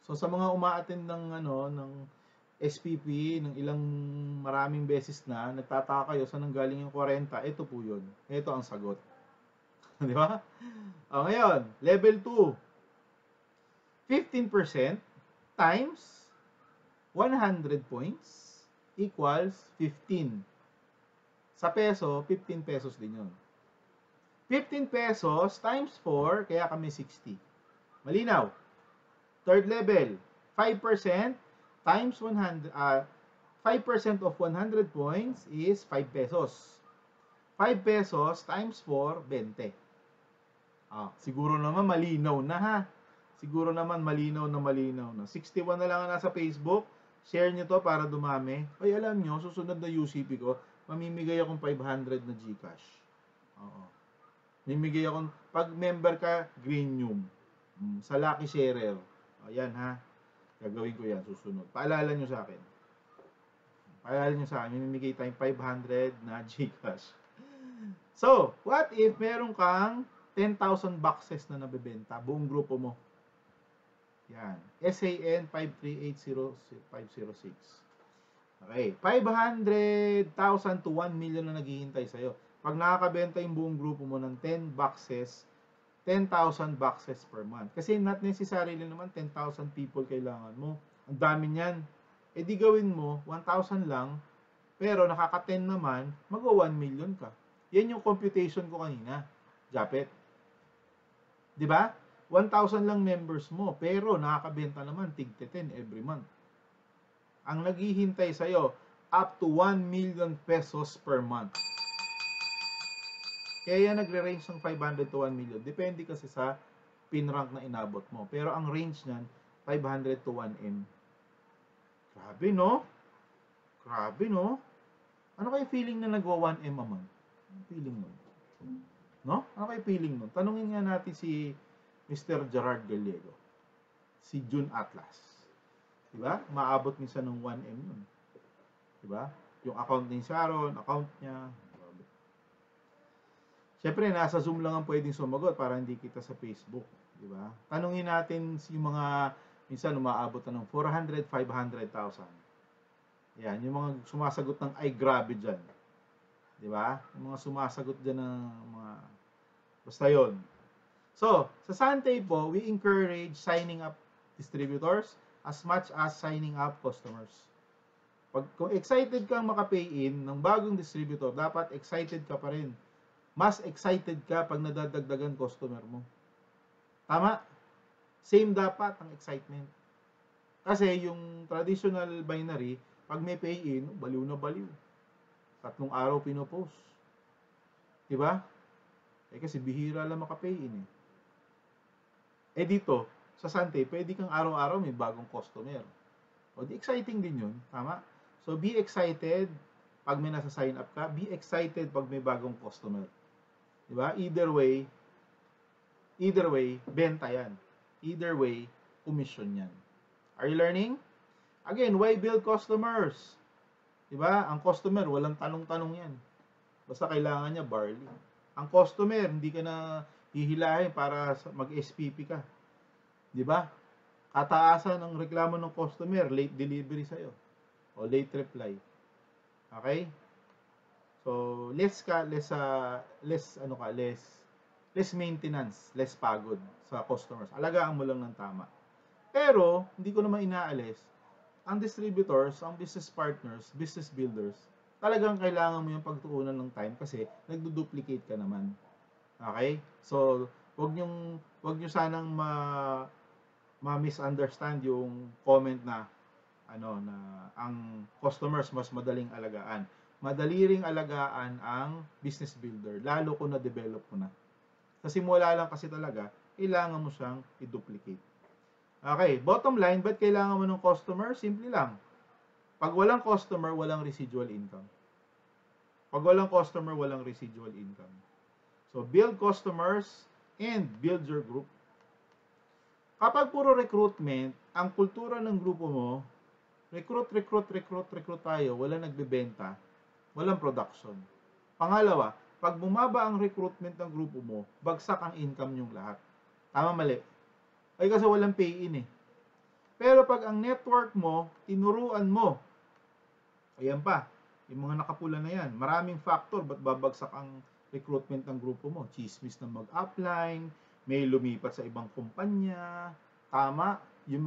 S1: So, sa mga umaattend ng SPP, ng maraming beses na, nagtataka kayo saan nanggaling yung 40, ito po yun. Ito ang sagot. Di ba? Ngayon, level 2. 15% times 100 points equals 15. Sa peso, 15 pesos din yun. 15 pesos times 4, kaya kami 60. Malinaw. Third level, 5% times 100, 5% of 100 points is 5 pesos. 5 pesos times 4, 20. Siguro naman malinaw na ha. Siguro naman malinaw na. 61 na lang ang nasa Facebook. Share nyo to para dumami. Ay, alam nyo, susunod na UCP ko, mamimigay akong 500 na GCash. Oo. Mamimigay akong, pag member ka, Greenium. Sa Lucky Sharer. Ayan ha. Gagawin ko yan, susunod. Paalala nyo sa akin. Mamimigay tayong 500 na GCash. So, what if meron kang 10,000 boxes na nabebenta, buong grupo mo? Yan. SAN 5380506. Okay. 500,000 to 1 million na naghihintay sa'yo. Pag nakakabenta yung buong grupo mo ng 10 boxes, 10,000 boxes per month. Kasi not necessarily naman 10,000 people kailangan mo. Ang dami niyan. E di gawin mo, 1,000 lang, pero nakaka-10 naman, mag-1 million ka. Yan yung computation ko kanina. Japet. Di ba? 1,000 lang members mo, pero nakakabenta naman tig-10 every month. Ang naghihintay sa'yo, up to 1 million pesos per month. Kaya yan nagre-range ng 500 to 1 million. Depende kasi sa pin-rank na inabot mo. Pero ang range niyan, 500 to 1M. Grabe, no? Ano kayo feeling na nagwa 1M a month? Ano feeling nun? No? Ano kayo feeling nun? Tanungin nga natin si Mr. Gerard Gallego. Si June Atlas. Diba? Maabot minsan ng 1M nun. Diba? Yung account ni Sharon, account niya. Siyempre, nasa Zoom lang ang pwedeng sumagot para hindi kita sa Facebook. Diba? Tanungin natin yung mga minsan umaabot na ng 400, 500,000. Yan, yung mga sumasagot ng ay grabe dyan. Diba? Yung mga sumasagot dyan ng mga basta yun. So, sa Santay po, we encourage signing up distributors as much as signing up customers. Kung excited kang makapay-in ng bagong distributor, dapat excited ka pa rin. Mas excited ka pag nadadagdagan customer mo. Tama? Same dapat ang excitement. Kasi yung traditional binary, pag may pay-in, baliw na baliw. 3 araw pinopost. Diba? Kasi bihira lang makapay-in eh. Dito, sa Sante, pwede kang araw-araw may bagong customer. O di exciting din yun. Tama? So, be excited pag may nasa sign up ka. Be excited pag may bagong customer. Diba? Either way, benta yan. Either way, commission yan. Are you learning? Again, why build customers? Diba? Ang customer, walang tanong-tanong yan. Basta kailangan niya barley. Ang customer, hindi ka na hihilahin para mag-SPP ka. Diba? Kataasan ng reklamo ng customer, late delivery sa'yo. O late reply. Okay? So, less maintenance, less pagod sa customers. Alagaan mo lang ng tama. Pero, hindi ko naman inaalis, ang distributors, ang business partners, business builders, talagang kailangan mo yung pagtuunan ng time kasi nagdo-duplicate ka naman. Okay? So, wag nyo sanang ma-misunderstand yung comment na ang customers mas madaling alagaan. Madali ring alagaan ang business builder, lalo kung na-develop mo na. Sa simula lang kasi talaga, kailangan mo siyang i-duplicate. Okay, bottom line, ba't kailangan mo ng customer? Simple lang. Pag walang customer, walang residual income. Pag walang customer, walang residual income. So, build customers and build your group. Kapag puro recruitment, ang kultura ng grupo mo, recruit tayo, walang nagbebenta, walang production. Pangalawa, pag bumaba ang recruitment ng grupo mo, bagsak ang income nyong lahat. Tama, mali? Ay kasi walang pay-in eh. Pero pag ang network mo, tinuruan mo, ayan pa, yung mga nakapula na yan, maraming factor ba't babagsak ang recruitment ng grupo mo. Chismis na mag-upline, may lumipat sa ibang kumpanya, tama, yung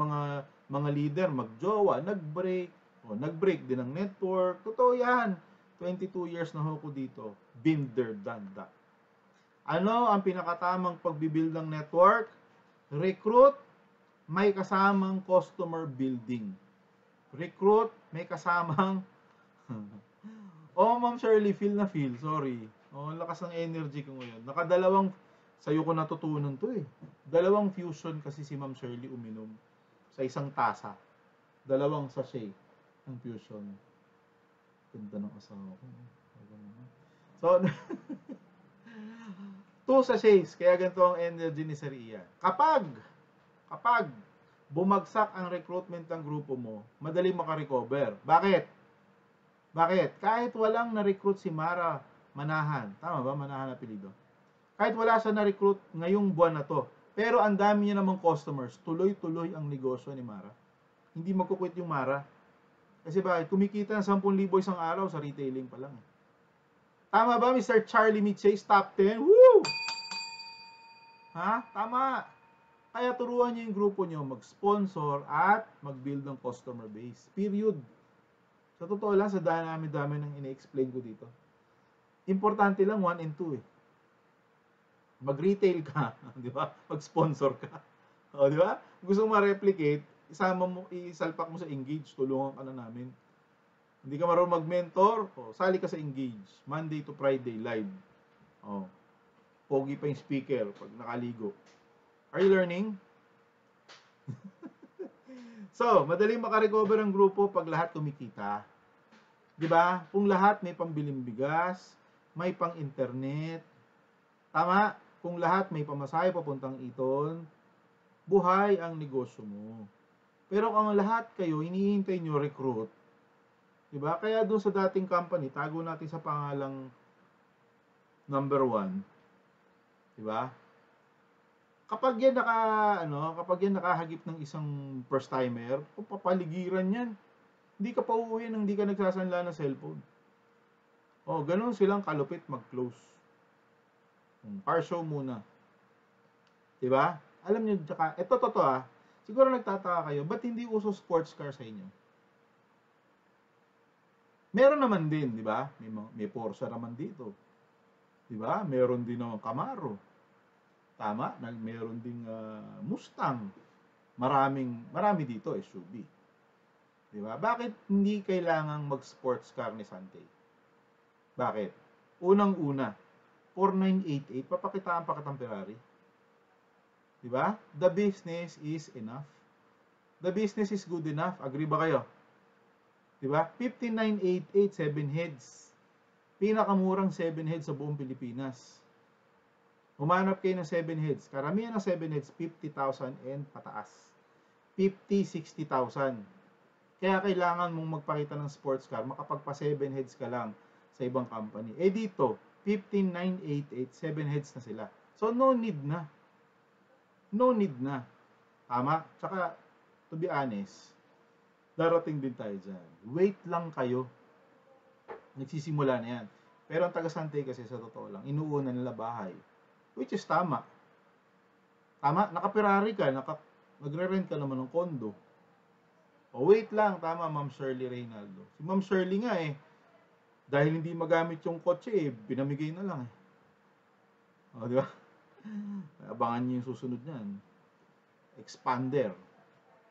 S1: mga leader magjowa, nag-break din ang network. Totoo yan. 22 years na ako dito. Been there, done that. Ano ang pinakatamang pagbibuild ng network? Recruit, may kasamang customer building. Recruit, may kasamang Ma'am Shirley, feel. Sorry. Lakas ng energy ko ngayon. Sa'yo ko natutunan to eh. 2 fusion kasi si Ma'am Shirley uminom sa isang tasa. 2 sachet ng fusion. Ganda ng asawa ko. So, 2 sachets. Kaya ganito ang energy ni Sir Ian. Kapag bumagsak ang recruitment ng grupo mo, madaling makarecover. Bakit? Kahit walang na-recruit si Mara Manahan. Tama ba? Manahan apelido. Kahit wala siya na-recruit ngayong buwan na to, pero ang dami niya namang customers, tuloy-tuloy ang negosyo ni Mara. Hindi magkukwit yung Mara. Kasi bakit? Kumikita ng 10,000 isang araw sa retailing pa lang. Tama ba, Mr. Charlie Michase, top 10? Woo! Ha? Tama. Kaya turuan niyo yung grupo niyo mag-sponsor at mag-build ng customer base. Period. Sa totoo lang, sa dami ng ina-explain ko dito. Importante lang 1 and 2 eh. Mag-retail ka, di ba? Mag-sponsor ka. O, di ba? Gusto mo ma-replicate, isalpak mo sa Engage, tulungan ka na namin. Hindi ka marunong mag-mentor, sali ka sa Engage. Monday to Friday, live. Pogi pa yung speaker pag nakaligo. Are you learning? So, madaling makarecover ang grupo pag lahat kumikita. Di ba? Kung lahat may pambiling bigas, may pang-internet, tama? Kung lahat may pamasahe papuntang Iton, buhay ang negosyo mo. Pero kung lahat kayo, hinihintay nyo recruit, diba? Kaya doon sa dating company, tago natin sa pangalang number 1. Diba? Kapag yan nakahagip ng isang first timer, papaligiran yan. Hindi ka pa uuwi nang hindi ka nagsasanla ng cellphone. Ganun silang kalupit mag-close. Car show muna. Diba? Alam nyo, tsaka, ito totoo siguro nagtataka kayo, ba't hindi uso sports car sa inyo? Meron naman din, di ba? May Porsche naman dito. Di ba? Meron din ng Camaro. Tama? Meron ding Mustang. Marami dito, SUV. Di ba? Bakit hindi kailangang mag-sports car ni Sante? Bakit? Unang-una, 4988, papakitaan pa kitang Ferrari. Diba? The business is enough. The business is good enough. Agree ba kayo? Diba? 5988, 7 heads. Pinakamurang 7 heads sa buong Pilipinas. Humanap kayo ng 7 heads. Karamihan ng 7 heads, 50,000 and pataas. 50, 60,000. Kaya kailangan mong magpakita ng sports car, makapagpa 7 heads ka lang sa ibang company. Dito, 15988, 7 heads na sila. So, no need na. Tama? Tsaka, to be honest, darating din tayo dyan. Wait lang kayo. Nagsisimula na yan. Pero ang taga-Sante kasi sa totoo lang, inuuna nila bahay. Which is tama. Tama? Naka-Ferrari ka, nagre-rent ka naman ng kondo. Wait lang. Tama, Ma'am Shirley Reynaldo. Si Ma'am Shirley nga dahil hindi magamit yung kotse binamigay na lang di ba? Abangan niyo yung susunod niyan.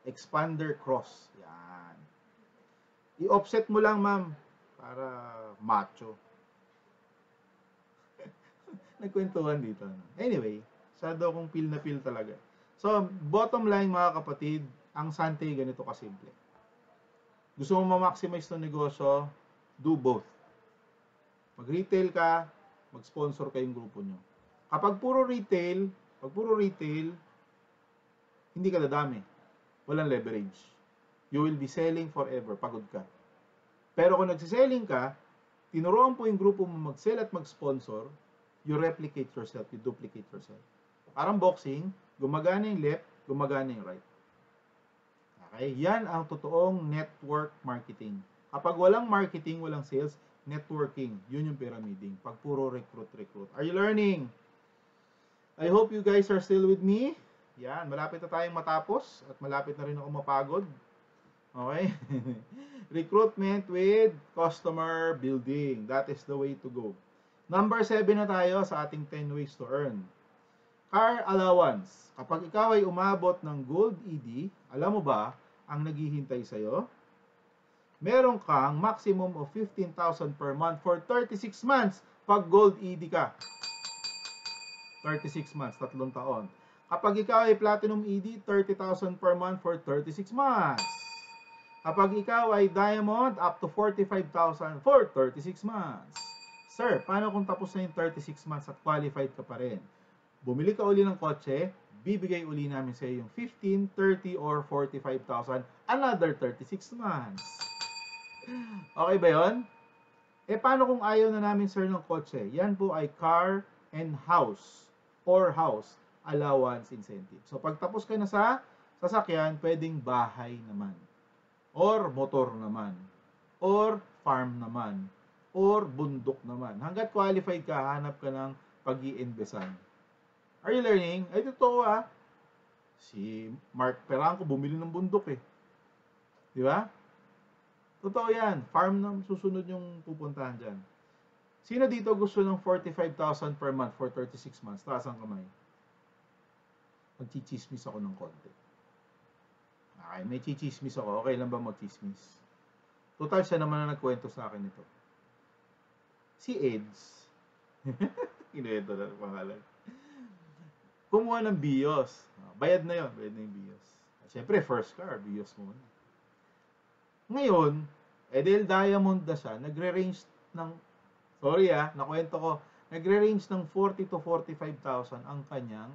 S1: Expander cross. Yan. I-offset mo lang, ma'am, para macho. Nagkwentuhan dito. Anyway, sado kong feel na feel talaga. So, bottom line mga kapatid, ang Sante ganito kasimple. Gusto mo ma-maximize ng negosyo, do both. Mag-retail ka, mag-sponsor kayong grupo nyo. Kapag puro retail, hindi ka dadami. Walang leverage. You will be selling forever. Pagod ka. Pero kung nagsiselling ka, tinuruan po yung grupo mo mag-sell at mag-sponsor, you replicate yourself, you duplicate yourself. Parang boxing, gumagana yung left, gumagana yung right. Okay? Yan ang totoong network marketing. Kapag walang marketing, walang sales, networking, yun yung pyramiding. Pag puro recruit. Are you learning? I hope you guys are still with me. Yan, malapit na tayong matapos at malapit na rin ako mapagod. Okay? Recruitment with customer building. That is the way to go. Number 7 na tayo sa ating 10 ways to earn. Car allowance. Kapag ikaw ay umabot ng Gold ED, alam mo ba ang naghihintay sa'yo? Meron kang maximum of 15,000 per month for 36 months pag Gold ED ka. 36 months, 3 taon. Kapag ikaw ay Platinum ED, 30,000 per month for 36 months. Kapag ikaw ay Diamond, up to 45,000 for 36 months. Sir, paano kung tapos na yung 36 months at qualified ka pa rin? Bumili ka uli ng kotse, bibigay uli namin sa iyo yung 15, 30, or 45,000 another 36 months. Okay ba yun? Paano kung ayaw na namin, sir, ng kotse? Yan po ay car and house or house allowance incentive. So, pag tapos ka na sa sasakyan, pwedeng bahay naman, or motor naman, or farm naman, or bundok naman. Hanggat qualified ka, hanap ka ng pag-i-investan. Are you learning? Ay, totoo Si Mark Peranco bumili ng bundok Di ba? Totoo yan. Farm na susunod yung pupuntahan dyan. Sino dito gusto ng 45,000 per month for 36 months? Taas ang kamay. Magchichismis ako ng konti. Okay, may chichismis ako. Okay lang ba magchismis? Total, siya naman na nagkwento sa akin ito. Si Eds. Kinuwento na ang pangalan. Kumuha ng BIOS. Bayad na yun. Bayad na yung BIOS. Siyempre, first car. BIOS muna. Ngayon, dahil diamond na siya, nagre-range ng, nakwento ko, nagre-range ng 40 to 45,000 ang kanyang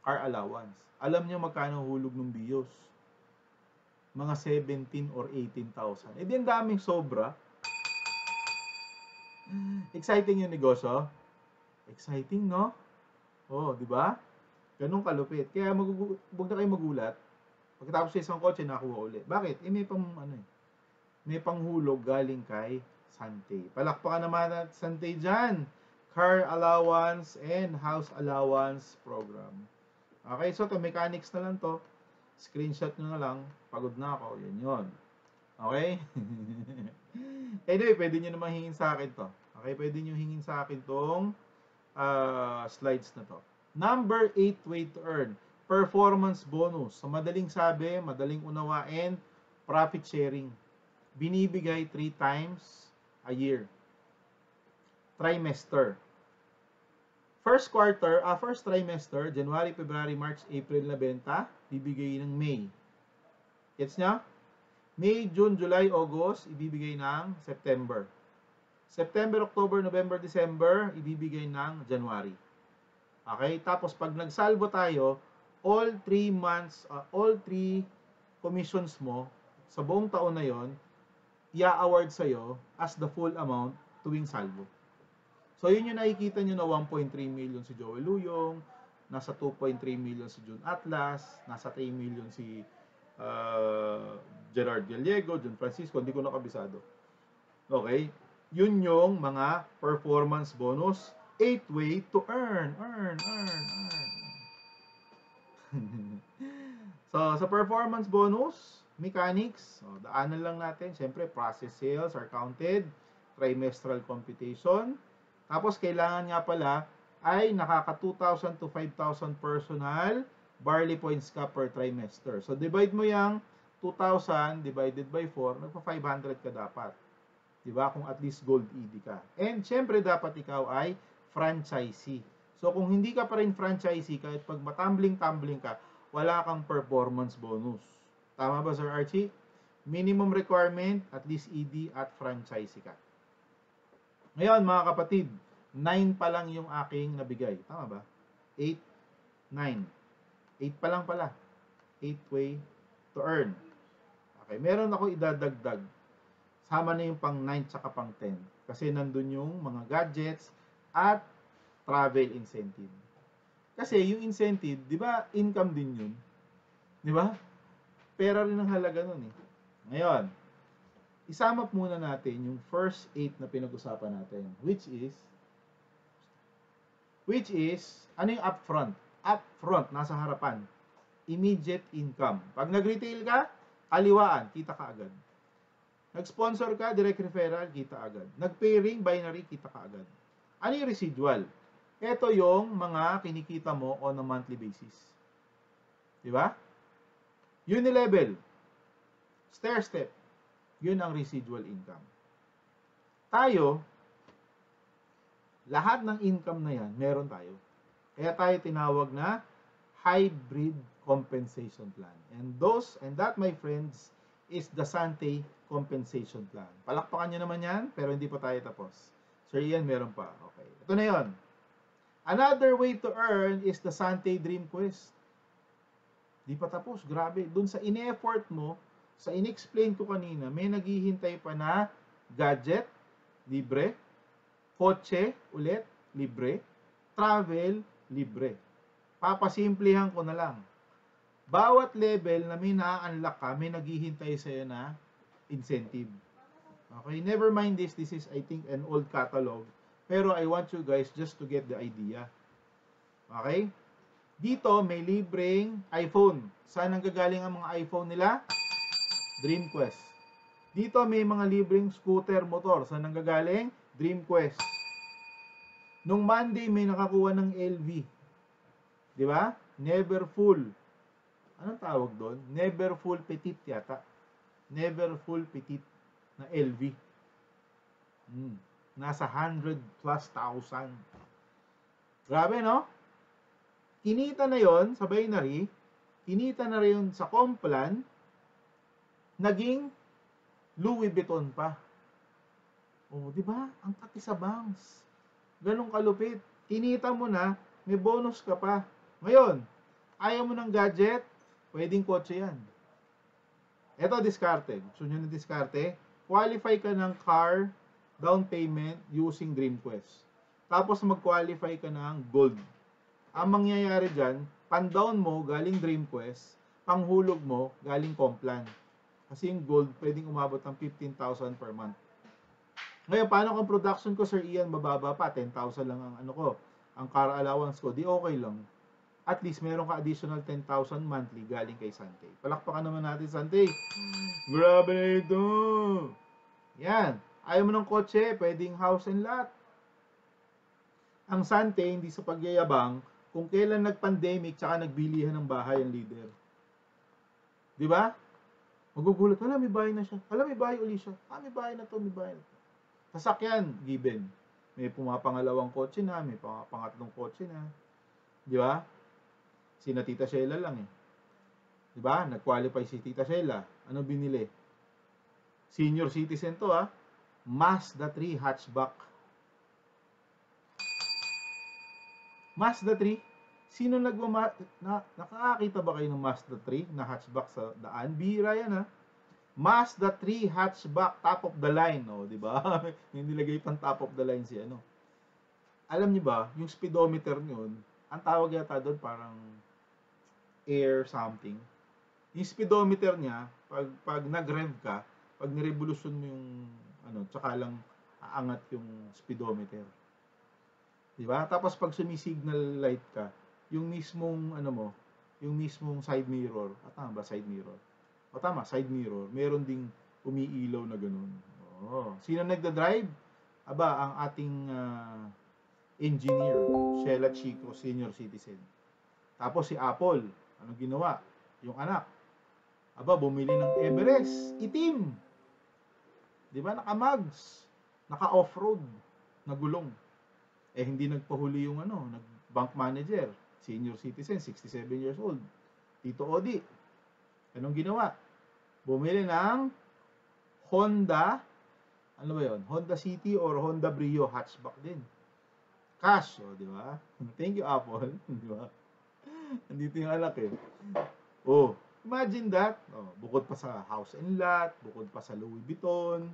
S1: car allowance. Alam niyo magkano hulog ng BIOS? Mga 17 or 18,000. Di ang daming sobra. Exciting yung negosyo? Exciting, no? Di ba? Ganun kalupit. Kaya huwag na kayo magulat. Pagkatapos sa isang kotse, nakuha uli. Bakit? May panghulog galing kay Sante. Palakpakan naman at Sante dyan. Car allowance and house allowance program. Okay, so to mechanics na lang to. Screenshot nyo na lang. Pagod na ako. Yan yun. Okay? Anyway, pwede nyo naman hingin sa akin to. Okay, pwede nyo hingin sa akin tong slides na to. Number 8 way to earn. Performance bonus. Sa madaling sabi, madaling unawain, profit sharing. Binibigay 3 times a year. Trimester. First trimester, January, February, March, April na benta, bibigay ng May. Gets nyo? May, June, July, August, ibibigay ng September. September, October, November, December, ibibigay ng January. Okay? Tapos pag nagsalbo tayo, all 3 months, all 3 commissions mo sa buong taon na yon, i-award sa'yo as the full amount tuwing salbo. So, yun yung nakikita nyo na 1.3 million si Joel Luyong, nasa 2.3 million si June Atlas, nasa 3 million si Gerard Gallego, John Francisco, hindi ko nakabisado. Okay? Yun yung mga performance bonus, 8 way to earn. So, sa performance bonus, mechanics, daanan lang natin. Siyempre, process sales are counted, trimestral computation. Tapos, kailangan nga pala ay nakaka 2,000 to 5,000 personal barley points ka per trimester. So, divide mo yung 2,000 divided by 4, nagpa-500 ka dapat. Diba? Kung at least gold ED ka. And, syempre, dapat ikaw ay franchisee. So, kung hindi ka pa rin franchisee, kahit pag matumbling-tumbling ka, wala kang performance bonus. Tama ba, Sir Archie? Minimum requirement, at least ED at franchisee ka. Ngayon, mga kapatid, 9 pa lang yung aking nabigay. Tama ba? 8, 9. 8 pa lang pala. 8 way to earn. Okay, meron ako idadagdag. Sama na yung pang 9 tsaka pang 10. Kasi nandun yung mga gadgets at travel incentive. Kasi yung incentive, di ba, income din yun? Di ba? Pera rin ang halaga nun eh. Ngayon, isama muna natin yung first 8 na pinag-usapan natin, which is, ano yung upfront? Upfront, nasa harapan. Immediate income. Pag nag-retail ka, kaliwaan, kita ka agad. Nag-sponsor ka, direct referral, kita agad. Nag-pairing, binary, kita ka agad. Ano yung residual? Ito yung mga kinikita mo on a monthly basis. Diba? Unilevel. Stair-step. Yun ang residual income. Tayo, lahat ng income na yan, meron tayo. Kaya tayo tinawag na hybrid compensation plan. And that, my friends, is the Sante compensation plan. Palakpakan nyo naman yan, pero hindi pa tayo tapos. Sir Ian, meron pa. Okay. Ito na yon. Another way to earn is the Sante Dream Quest. Di pa tapos. Grabe. Doon sa in-effort mo, sa in-explain ko kanina, may naghihintay pa na gadget, libre, kotse, ulit, libre, travel, libre. Papasimplihan ko na lang. Bawat level na may na-unlock ka, may naghihintay sa'yo na incentive. Okay, never mind this. This is, I think, an old catalog. Pero I want you guys just to get the idea. Okay? Dito, may libreng iPhone. Saan nanggagaling ang mga iPhone nila? Dream Quest. Dito, may mga libreng scooter, motor. Saan nanggagaling? Dream Quest. Nung Monday, may nakakuha ng LV. Di ba? Never full. Anong tawag doon? Never full petit yata. Never full petit na LV. Nasa 100 plus thousand. Grabe, no? Kinita na yon sa binary. Kinita na rin sa Complan. Naging Louis Vuitton pa. Oh, di ba? Ang katisabangs. Ganong kalupit. Kinita mo na, may bonus ka pa. Ngayon, ayaw mo ng gadget, pwedeng kotse yan. Ito, diskarte. Gusto nyo na diskarte? Qualify ka ng car down payment using Dream Quest. Tapos mag-qualify ka ng gold. Ang mangyayari dyan, pan-down mo galing Dream Quest, panghulog mo galing Complan. Kasi yung gold, pwedeng umabot ng 15,000 per month. Ngayon, paano kung production ko, Sir Ian, mababa pa, 10,000 lang ang ano ko, ang car allowance ko, di okay lang. At least meron ka additional 10,000 monthly galing kay Sante. Palakpakan naman natin, Sante. Grabe na ito. Yan. Ayaw mo ng kotse, pwedeng house and lot. Ang Sante, hindi sa pagyayabang, kung kailan nag-pandemic, tsaka nagbilihan ng bahay ang leader. Di ba? Magugulat, wala, may bahay na siya. Wala, may bahay uli siya. May bahay na to, may bahay na to. Sasakyan, given. May pumapangalawang kotse na, may pangatlong kotse na. Di ba? Sina Tita Sheila lang eh. Di ba? Nag-qualify si Tita Sheila. Ano binili? Senior citizen to ah. Mazda 3 hatchback. Mazda 3? Sino nakakakita ba kayo ng Mazda 3 na hatchback sa daan? Bihira yan ha. Mazda 3 hatchback, top of the line. O, di ba? Yung nilagay pang top of the line si ano. Alam niyo ba, yung speedometer yun, ang tawag yata doon parang air something. Yung speedometer niya, pag nag-rev ka, pag nirevolusyon mo yung ano, tsaka lang aangat yung speedometer. Di ba? Tapos pag sumi-signal light ka, yung mismong ano mo, yung mismong side mirror, tama ba side mirror? O tama, side mirror, meron ding umiilaw na ganun. Oh, sino nagda-drive? Aba, ang ating engineer, Sheila Chico, senior citizen. Tapos si Apple, ano ginawa? Yung anak, aba, bumili ng Everest, itim. Di ba? Naka-mags, naka-off-road, na gulong. Eh, hindi nagpahuli yung ano, bank manager, senior citizen, 67 years old. Tito Odi, anong ginawa? Bumili ng Honda, ano ba yun? Honda City or Honda Brio hatchback din. Cash, di ba? Thank you, Apple. Di ba? Nandito yung anak eh. Oh, imagine that. Oh, bukod pa sa house and lot, bukod pa sa Louis Vuitton.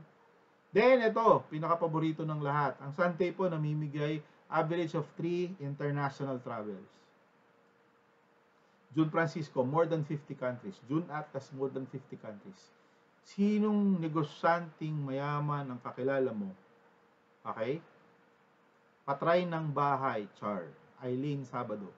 S1: Then, ito, pinaka-paborito ng lahat. Ang Sante po namimigay average of 3 international travels. June Francisco, more than 50 countries. June Atlas, more than 50 countries. Sinong negosyanteng mayaman ang kakilala mo? Okay? Patry ng bahay, Char. Eileen Sabado.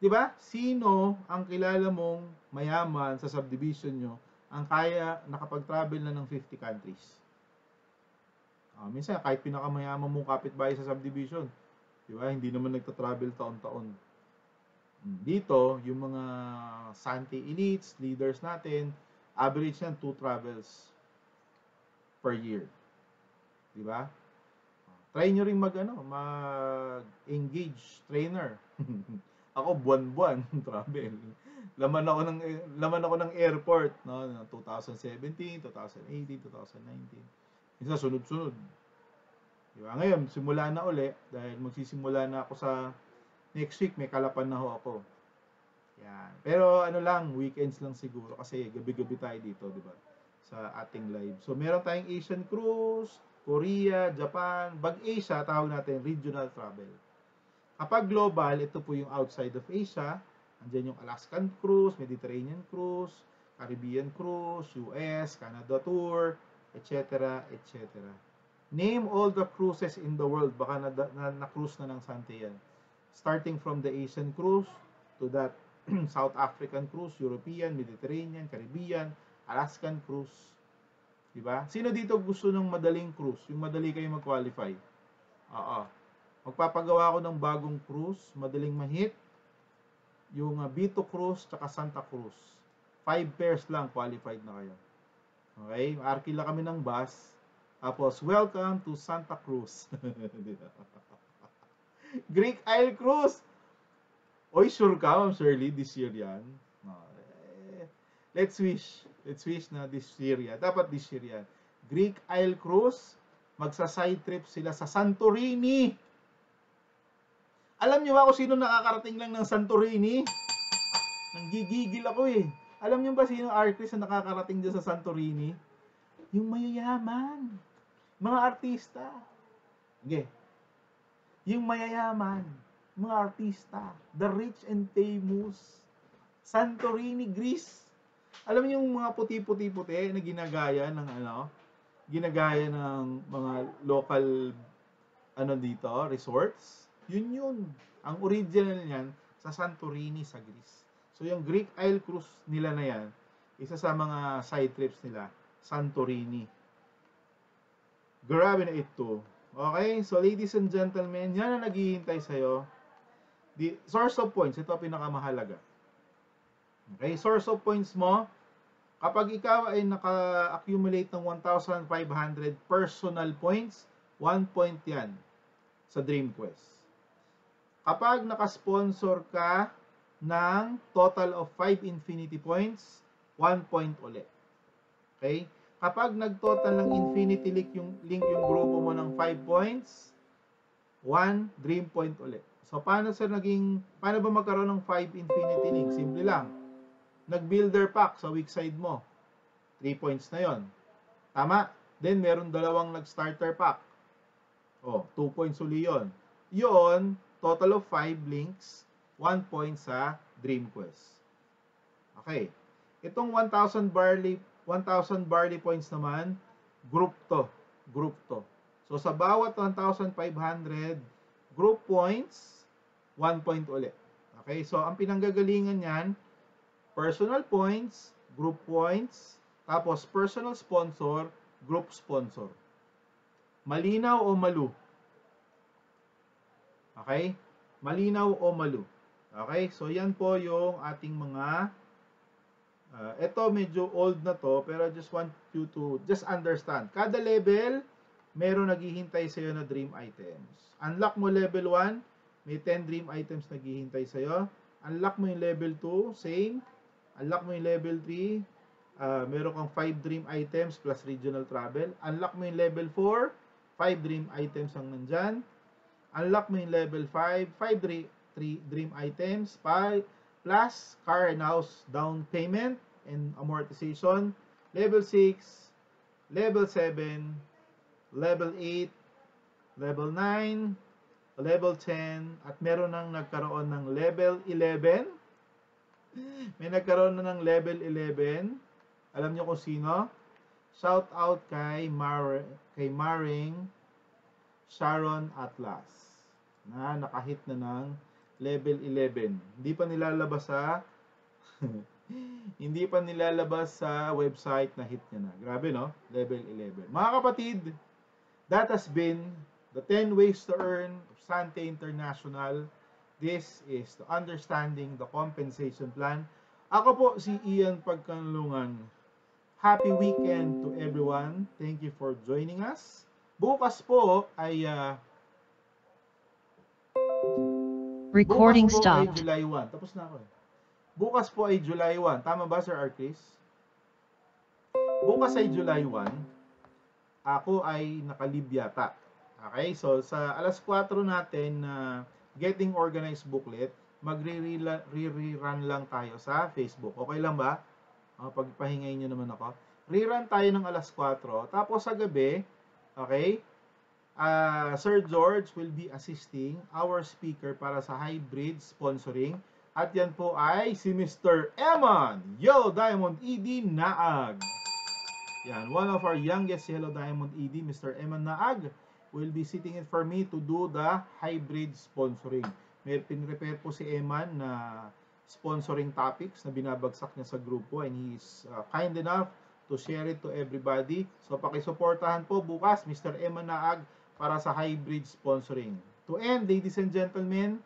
S1: Diba? Sino ang kilala mong mayaman sa subdivision nyo ang kaya nakapag-travel na ng 50 countries? Minsan, kahit pinakamayaman mong kapitbahay sa subdivision, diba? Hindi naman nagta-travel taon-taon. Dito, yung mga Sante elites, leaders natin, average yan 2 travels per year. Diba? Try nyo rin mag-engage trainer. Ako buwan-buwan travel. Laman ako ng airport, no, 2017, 2018, 2019. Minsan sunod-sunod. Diba? Ngayon, simula na uli dahil magsisimula na ako sa next week, may Kalapan na ho ako. Yan. Pero ano lang, weekends lang siguro kasi gabi-gabi tayo dito, di ba? Sa ating live. So meron tayong Asian cruise, Korea, Japan, Bag-Asia, tawag natin regional travel. Kapag global, ito po yung outside of Asia. Andiyan yung Alaskan cruise, Mediterranean cruise, Caribbean cruise, US, Canada tour, etc., etc. Name all the cruises in the world. Baka na-cruise na ng Sante yan. Starting from the Asian cruise to that South African cruise, European, Mediterranean, Caribbean, Alaskan cruise. Diba? Sino dito gusto ng madaling cruise? Yung madali kayo mag-qualify. Oo. Magpapagawa ako ng bagong cruise, madaling mahit. Yung Bito Cruise tsaka Santa Cruz. 5 pairs lang, qualified na kayo. Okay? Arkila kami ng bus. Tapos, welcome to Santa Cruz. Greek Isle Cruise. Oy, sure ka, Ma'am Shirley, this year yan. Let's wish. Let's wish na this year yan. Dapat this year yan. Greek Isle Cruise. Magsa-side trip sila sa Santorini. Alam niyo ba kung sino nakakarating lang ng Santorini? Nanggigigil ako eh. Alam niyo ba sino artist na nakakarating dyan sa Santorini? Yung mayayaman. Mga artista. Okay. Yung mayayaman. Mga artista. The rich and famous. Santorini, Greece. Alam niyo yung mga puti-puti-puti na ginagaya ng ginagaya ng mga local dito, resorts. Yun. Ang original niyan sa Santorini sa Greece. So yung Greek Isle Cruise nila na yan, isa sa mga side trips nila, Santorini. Grabe na ito. Okay? So ladies and gentlemen, yan ang naghihintay sa'yo. The source of points, ito ang pinakamahalaga. Okay? Source of points mo, kapag ikaw ay naka-accumulate ng 1,500 personal points, 1 point yan sa Dream Quest. Kapag naka-sponsor ka ng total of 5 infinity points, 1 point ulit. Okay? Kapag nag-total ng infinity link yung grupo mo ng 5 points, 1 dream point ulit. So, paano ba magkaroon ng 5 infinity link? Simple lang. Nag-builder pack sa weak side mo. 3 points na yon. Tama? Then, meron dalawang nag-starter pack. 2 points uli yun. Yun, total of 5 links, 1 point sa Dream Quest. Okay. Itong 1,000 barley points naman, group to. So, sa bawat 1,500 group points, 1 point ulit. Okay. So, ang pinanggagalingan yan, personal points, group points, tapos personal sponsor, group sponsor. Malinaw o malu? Okay? Malinaw o malu? Okay? So, yan po yung ating mga ito medyo old na to, pero I just want you to just understand. Kada level, meron naghihintay sa'yo na dream items. Unlock mo level 1, may 10 dream items naghihintay sa'yo. Unlock mo yung level 2, same. Unlock mo yung level 3, meron kang 5 dream items plus regional travel. Unlock mo yung level 4, 5 dream items ang nandyan. Unlock mo yung level 5, 5 dream items, plus car and house down payment and amortization. Level 6, level 7, level 8, level 9, level 10, at meron nang nagkaroon ng level 11. May nagkaroon na ng level 11. Alam niyo kung sino? Shout out kay Maring Sharon Atlas na nakahit na ng level 11. Hindi pa nilalabas sa website na hit niya na. Grabe, no? Level 11. Mga kapatid, that has been the 10 ways to earn of Sante International. This is the understanding the compensation plan. Ako po si Ian Pagkanlungan. Happy weekend to everyone. Thank you for joining us. Bukas po ay
S3: Recording
S1: bukas po ay
S3: stopped.
S1: July 1. Tapos na ako eh. Bukas po ay July 1. Tama ba, Sir Archris? Bukas ay July 1. Ako ay nakalib yata. Okay? So, sa alas 4 natin na Getting Organized booklet, magre-rerun lang tayo sa Facebook. Okay lang ba? Pagpahingayin nyo naman ako. Rerun tayo ng alas 4. Tapos sa gabi, okay, Sir George will be assisting our speaker para sa hybrid sponsoring. At yan po ay si Mr. Eman Yellow Diamond ED Naag. Yan, one of our youngest Yellow Diamond ED, Mr. Eman Naag, will be sitting in for me to do the hybrid sponsoring. May pinrepare po si Eman na sponsoring topics na binabagsak niya sa grupo, and he is kind enough to share it to everybody. So pakisuportahan po bukas Mr. Eman Naag para sa hybrid sponsoring. To end, ladies and gentlemen,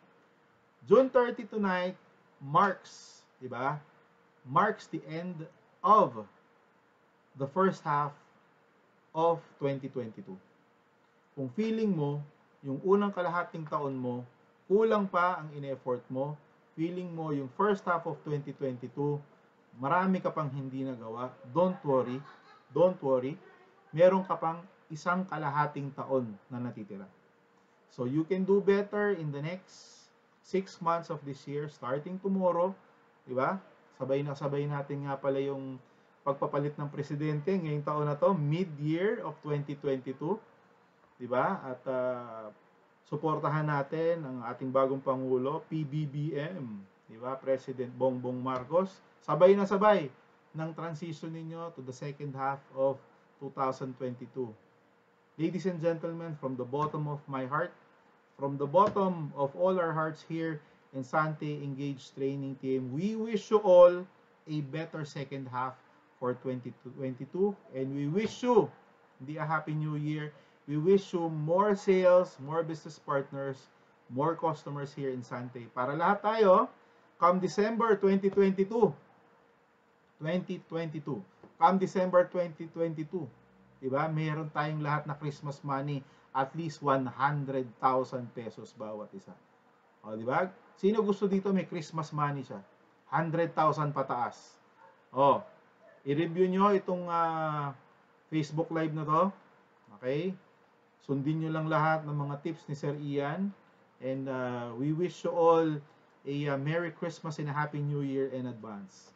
S1: June 30 tonight marks, di ba? Marks the end of the first half of 2022. Kung feeling mo, yung unang kalahating taon mo, kulang pa ang in-effort mo, feeling mo yung first half of 2022, marami ka pang hindi nagawa, don't worry, meron ka pang isang kalahating taon na natitira. So you can do better in the next 6 months of this year, starting tomorrow, di ba? Sabay natin nga pala yung pagpapalit ng presidente ngayong taon na to, mid-year of 2022, di ba? At suportahan natin ang ating bagong pangulo, PBBM, di ba? President Bongbong Marcos. Sabay na sabay ng transition ninyo to the second half of 2022. Ladies and gentlemen, from the bottom of my heart, from the bottom of all our hearts here in Sante Engaged Training Team, we wish you all a better second half for 2022, and we wish you a happy new year. We wish you more sales, more business partners, more customers here in Sante. Para lahat tayo, come December 2022, come December 2022, diba? Meron tayong lahat na Christmas money, at least 100,000 pesos bawat isa. O, diba? Sino gusto dito may Christmas money siya? 100,000 pataas. O, i-review nyo itong Facebook Live na to. Okay? Sundin nyo lang lahat ng mga tips ni Sir Ian. And we wish you all a Merry Christmas and a Happy New Year in advance.